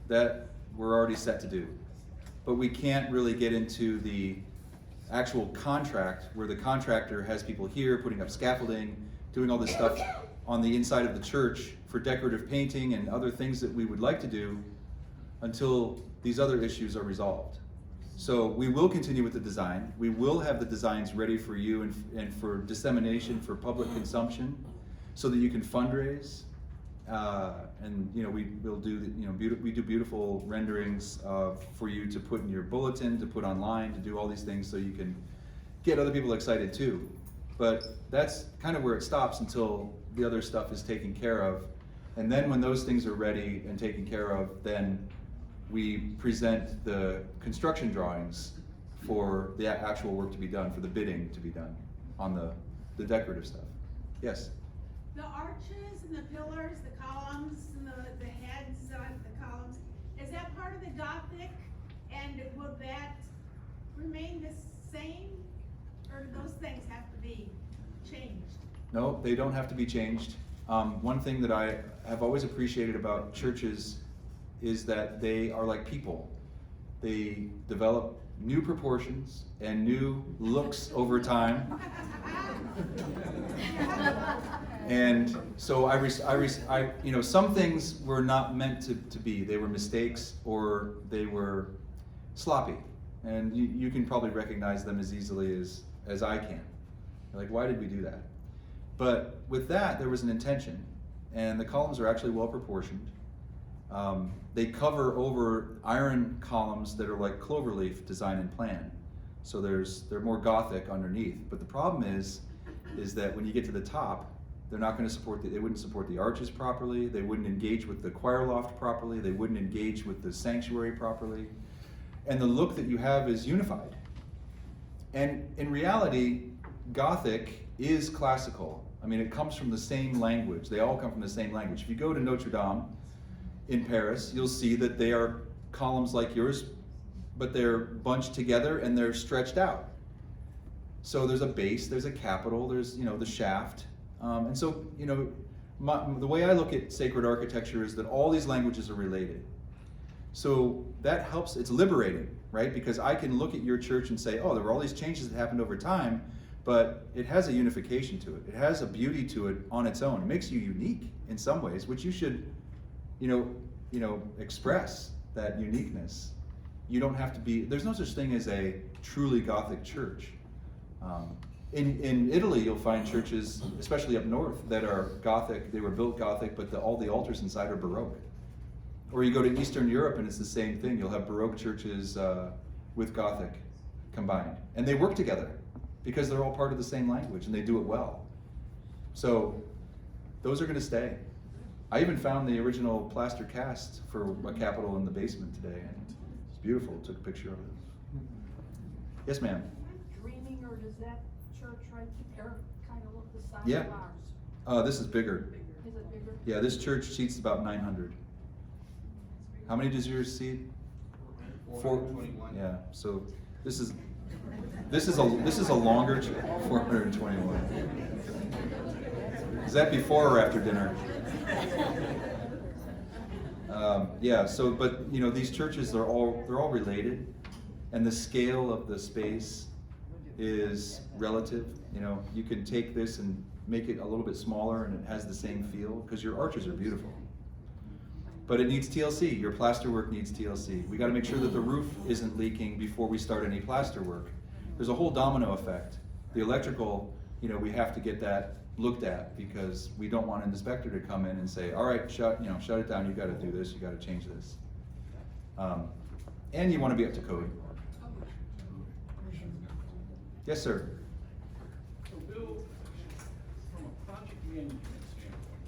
That we're already set to do. But we can't really get into the actual contract where the contractor has people here putting up scaffolding, doing all this stuff on the inside of the church for decorative painting and other things that we would like to do until these other issues are resolved. So we will continue with the design. We will have the designs ready for you and for dissemination for public consumption, so that you can fundraise. And you know, we will do, you know, we do beautiful renderings for you to put in your bulletin, to put online, to do all these things so you can get other people excited too. But that's kind of where it stops until the other stuff is taken care of. And then when those things are ready and taken care of, then we present the construction drawings for the actual work to be done, for the bidding to be done on the decorative stuff. Yes? The arches and the pillars, the columns and the heads on the columns, is that part of the Gothic? And will that remain the same? Or do those things have to be changed? No, they don't have to be changed. One thing that I have always appreciated about churches is that they are like people. They develop new proportions and new looks over time. And so you know, some things were not meant to be. They were mistakes or they were sloppy. And you can probably recognize them as easily as I can. Like, why did we do that? But with that, there was an intention, and the columns are actually well proportioned. They cover over iron columns that are like cloverleaf design and plan. So they're more Gothic underneath. But the problem is that when you get to the top, they're not going to they wouldn't support the arches properly. They wouldn't engage with the choir loft properly. They wouldn't engage with the sanctuary properly. And the look that you have is unified. And in reality, Gothic is classical. I mean, it comes from the same language. They all come from the same language. If you go to Notre Dame in Paris, you'll see that they are columns like yours, but they're bunched together and they're stretched out. So there's a base, there's a capital, there's, you know, the shaft. And so, you know, the way I look at sacred architecture is that all these languages are related. So that helps, it's liberating, right? Because I can look at your church and say, oh, there were all these changes that happened over time, but it has a unification to it. It has a beauty to it on its own. It makes you unique in some ways, which you should, you know, express that uniqueness. You don't have to be, there's no such thing as a truly Gothic church. In Italy, you'll find churches, especially up north, that are Gothic. They were built Gothic, but all the altars inside are Baroque. Or you go to Eastern Europe and it's the same thing. You'll have Baroque churches with Gothic combined. And they work together because they're all part of the same language and they do it well. So those are going to stay. I even found the original plaster cast for a capital in the basement today, and it's beautiful. Took a picture of it. Yes, ma'am. Dreaming, or does that church right there kind of look the size Yeah. of ours? This is bigger. Is it bigger? Yeah, this church seats about 900. How many does yours seat? 421. Yeah. So this is a longer 421. Is that before or after dinner? Yeah. So, but you know, these churches they're all related, and the scale of the space is relative. You know, you can take this and make it a little bit smaller, and it has the same feel because your arches are beautiful. But it needs TLC. Your plaster work needs TLC. We got to make sure that the roof isn't leaking before we start any plaster work. There's a whole domino effect. The electrical, you know, we have to get that looked at because we don't want an inspector to come in and say, all right, shut it down. You got to do this. You got to change this. And you want to be up to code. Yes, sir. So Bill, from a project management standpoint,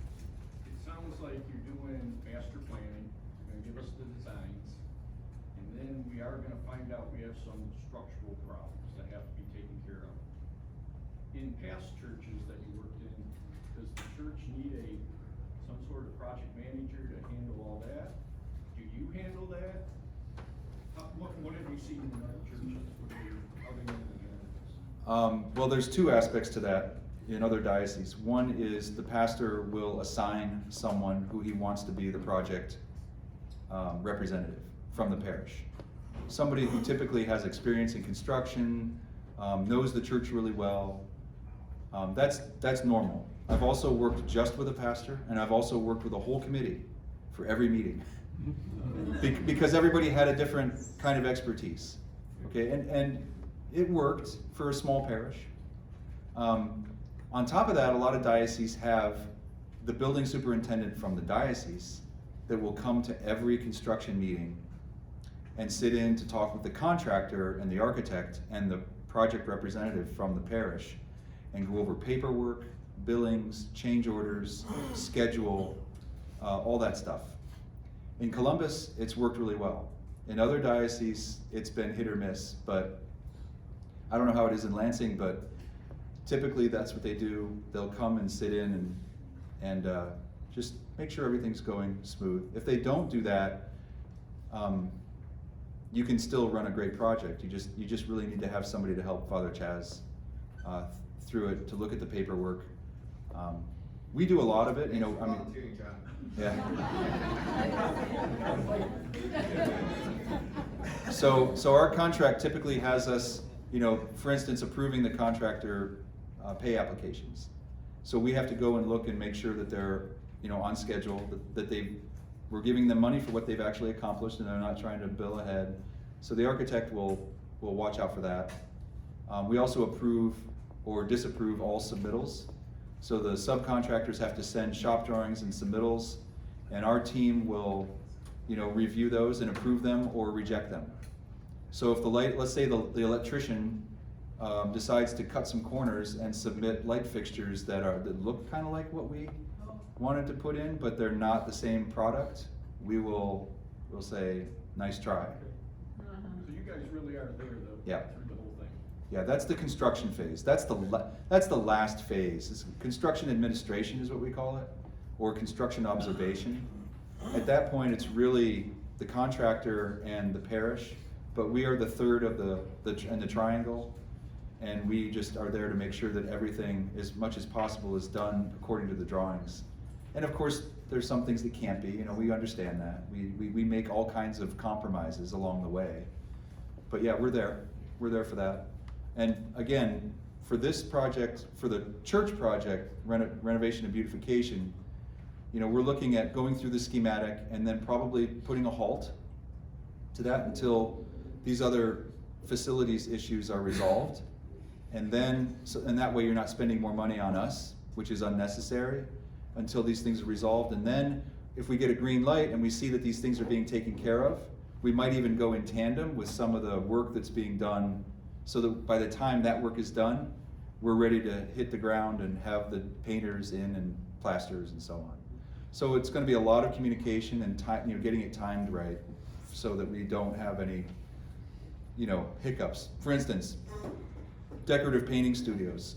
it sounds like you're doing master planning, you're gonna give us the designs, and then we are gonna find out we have some structural problems that have to be taken care of. In past churches that you worked in, does the church need some sort of project manager to handle all that? Do you handle that? What have you seen in other churches other than the Well, there's two aspects to that in other dioceses. One is the pastor will assign someone who he wants to be the project representative from the parish. Somebody who typically has experience in construction, knows the church really well. That's normal. I've also worked just with a pastor, and I've also worked with a whole committee for every meeting. Because everybody had a different kind of expertise. Okay, and it worked for a small parish. On top of that, a lot of dioceses have the building superintendent from the diocese that will come to every construction meeting and sit in to talk with the contractor and the architect and the project representative from the parish and go over paperwork, billings, change orders, schedule, all that stuff. In Columbus, it's worked really well. In other dioceses, it's been hit or miss, but I don't know how it is in Lansing, but typically that's what they do. They'll come and sit in and just make sure everything's going smooth. If they don't do that, you can still run a great project. You just really need to have somebody to help Father Chaz through it, to look at the paperwork. We do a lot of it, you know. I mean, yeah. So our contract typically has us, you know, for instance, approving the contractor pay applications. So we have to go and look and make sure that they're, you know, on schedule, that we're giving them money for what they've actually accomplished, and they're not trying to bill ahead. So the architect will watch out for that. We also approve or disapprove all submittals. So the subcontractors have to send shop drawings and submittals, and our team will, you know, review those and approve them or reject them. So if let's say the electrician decides to cut some corners and submit light fixtures that look kind of like what we wanted to put in, but they're not the same product, we'll say, nice try. So you guys really are there Yeah. through the whole thing? Yeah, that's the construction phase. That's the last phase. It's construction administration is what we call it, or construction observation. At that point, it's really the contractor and the parish, but we are the third of the triangle, and we just are there to make sure that everything, as much as possible, is done according to the drawings. And of course, there's some things that can't be. You know, we understand that. We make all kinds of compromises along the way. But yeah, we're there. We're there for that. And again, for this project, for the church project, renovation and beautification, you know, we're looking at going through the schematic and then probably putting a halt to that until these other facilities issues are resolved. And then, and that way you're not spending more money on us, which is unnecessary, until these things are resolved. And then if we get a green light and we see that these things are being taken care of, we might even go in tandem with some of the work that's being done, so that by the time that work is done, we're ready to hit the ground and have the painters in and plasters and so on. So it's going to be a lot of communication and time, you know, getting it timed right, so that we don't have any, you know, hiccups. For instance, decorative painting studios.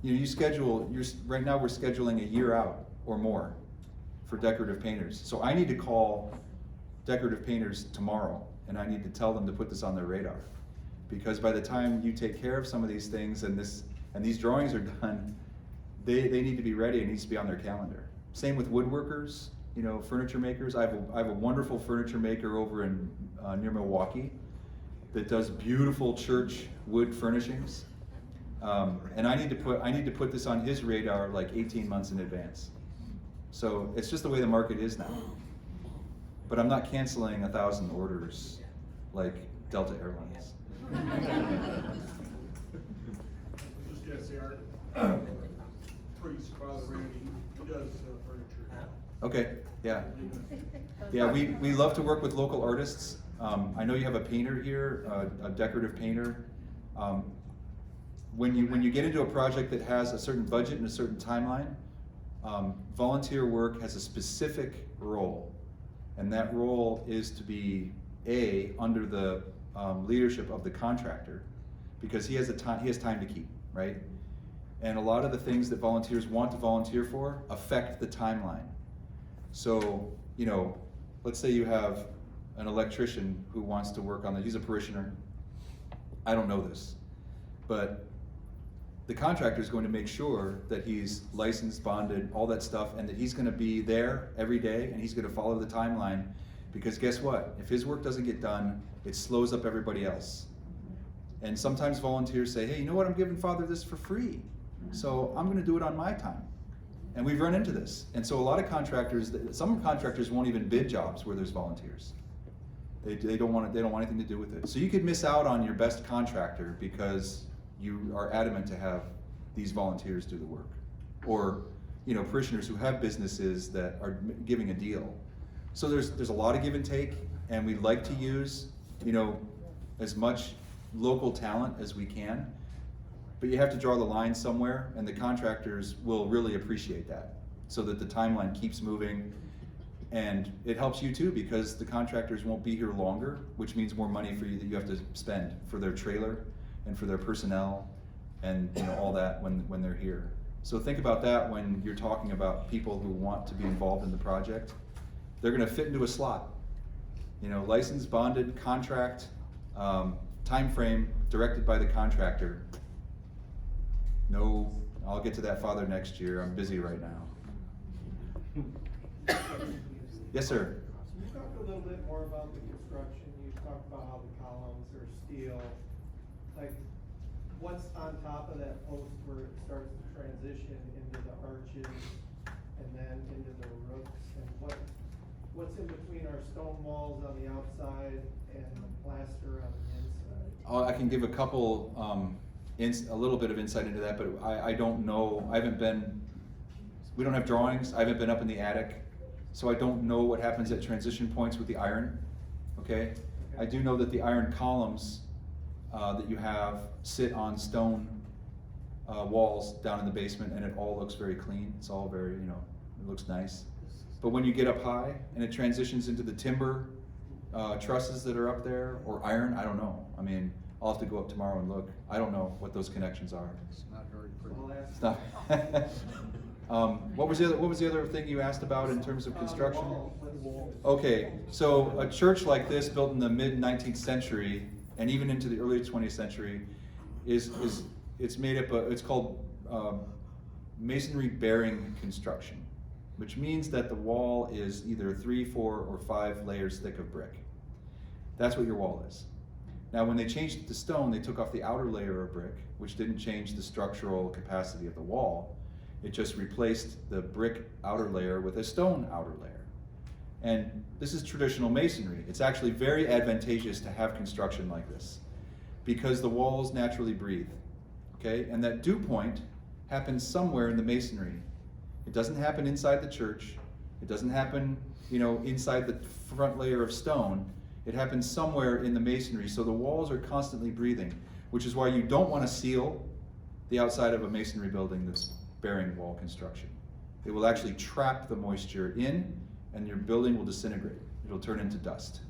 You know, right now we're scheduling a year out or more for decorative painters. So I need to call decorative painters tomorrow, and I need to tell them to put this on their radar. Because by the time you take care of some of these things and these drawings are done, they need to be ready. It needs to be on their calendar. Same with woodworkers, you know, furniture makers. I have a wonderful furniture maker over in near Milwaukee that does beautiful church wood furnishings. And I need to put this on his radar like 18 months in advance. So it's just the way the market is now. But I'm not canceling 1,000 orders like Delta Airlines. Just gotta say, our priest, Father Randy, he does furniture. Okay, yeah. Yeah, we love to work with local artists. I know you have a painter here, a decorative painter. When you get into a project that has a certain budget and a certain timeline, volunteer work has a specific role. And that role is to be under the leadership of the contractor, because he has time to keep, right? And a lot of the things that volunteers want to volunteer for affect the timeline. So, you know, let's say you have an electrician who wants to work on he's a parishioner. I don't know this, but the contractor is going to make sure that he's licensed, bonded, all that stuff, and that he's going to be there every day, and he's going to follow the timeline, because guess what? If his work doesn't get done, it slows up everybody else. And sometimes volunteers say, hey, you know what, I'm giving Father this for free, so I'm going to do it on my time. And we've run into this. And so a lot of contractors, some contractors won't even bid jobs where there's volunteers. They don't want anything to do with it. So you could miss out on your best contractor because you are adamant to have these volunteers do the work. Or, you know, parishioners who have businesses that are giving a deal. So there's a lot of give and take, and we like to use, you know, as much local talent as we can. But you have to draw the line somewhere, and the contractors will really appreciate that, so that the timeline keeps moving. And it helps you too, because the contractors won't be here longer, which means more money for you that you have to spend for their trailer and for their personnel and all that when they're here. So think about that when you're talking about people who want to be involved in the project. They're gonna fit into a slot. Licensed, bonded, contract, time frame, directed by the contractor. No, I'll get to that, Father, next year. I'm busy right now. Yes, sir. Can you talk a little bit more about the construction? You talked about how the columns are steel. Like, what's on top of that post where it starts to transition into the arches and then into the roofs? And what's in between our stone walls on the outside and the plaster on the inside? I can give a couple, a little bit of insight into that, but I don't know. We don't have drawings. I haven't been up in the attic. So I don't know what happens at transition points with the iron, okay? I do know that the iron columns that you have sit on stone walls down in the basement, and it all looks very clean. It's all very, it looks nice. But when you get up high and it transitions into the timber trusses that are up there, or iron, I don't know. I mean, I'll have to go up tomorrow and look. I don't know what those connections are. It's not very pretty. It's not. What was the other thing you asked about in terms of construction? Okay, so a church like this, built in the mid-19th century and even into the early 20th century, it's made up. It's called masonry bearing construction, which means that the wall is either 3, 4, or 5 layers thick of brick. That's what your wall is. Now, when they changed it to stone, they took off the outer layer of brick, which didn't change the structural capacity of the wall. It just replaced the brick outer layer with a stone outer layer. And this is traditional masonry. It's actually very advantageous to have construction like this because the walls naturally breathe, okay? And that dew point happens somewhere in the masonry. It doesn't happen inside the church. It doesn't happen, inside the front layer of stone. It happens somewhere in the masonry, so the walls are constantly breathing, which is why you don't want to seal the outside of a masonry building that's bearing wall construction. It will actually trap the moisture in, and your building will disintegrate. It'll turn into dust.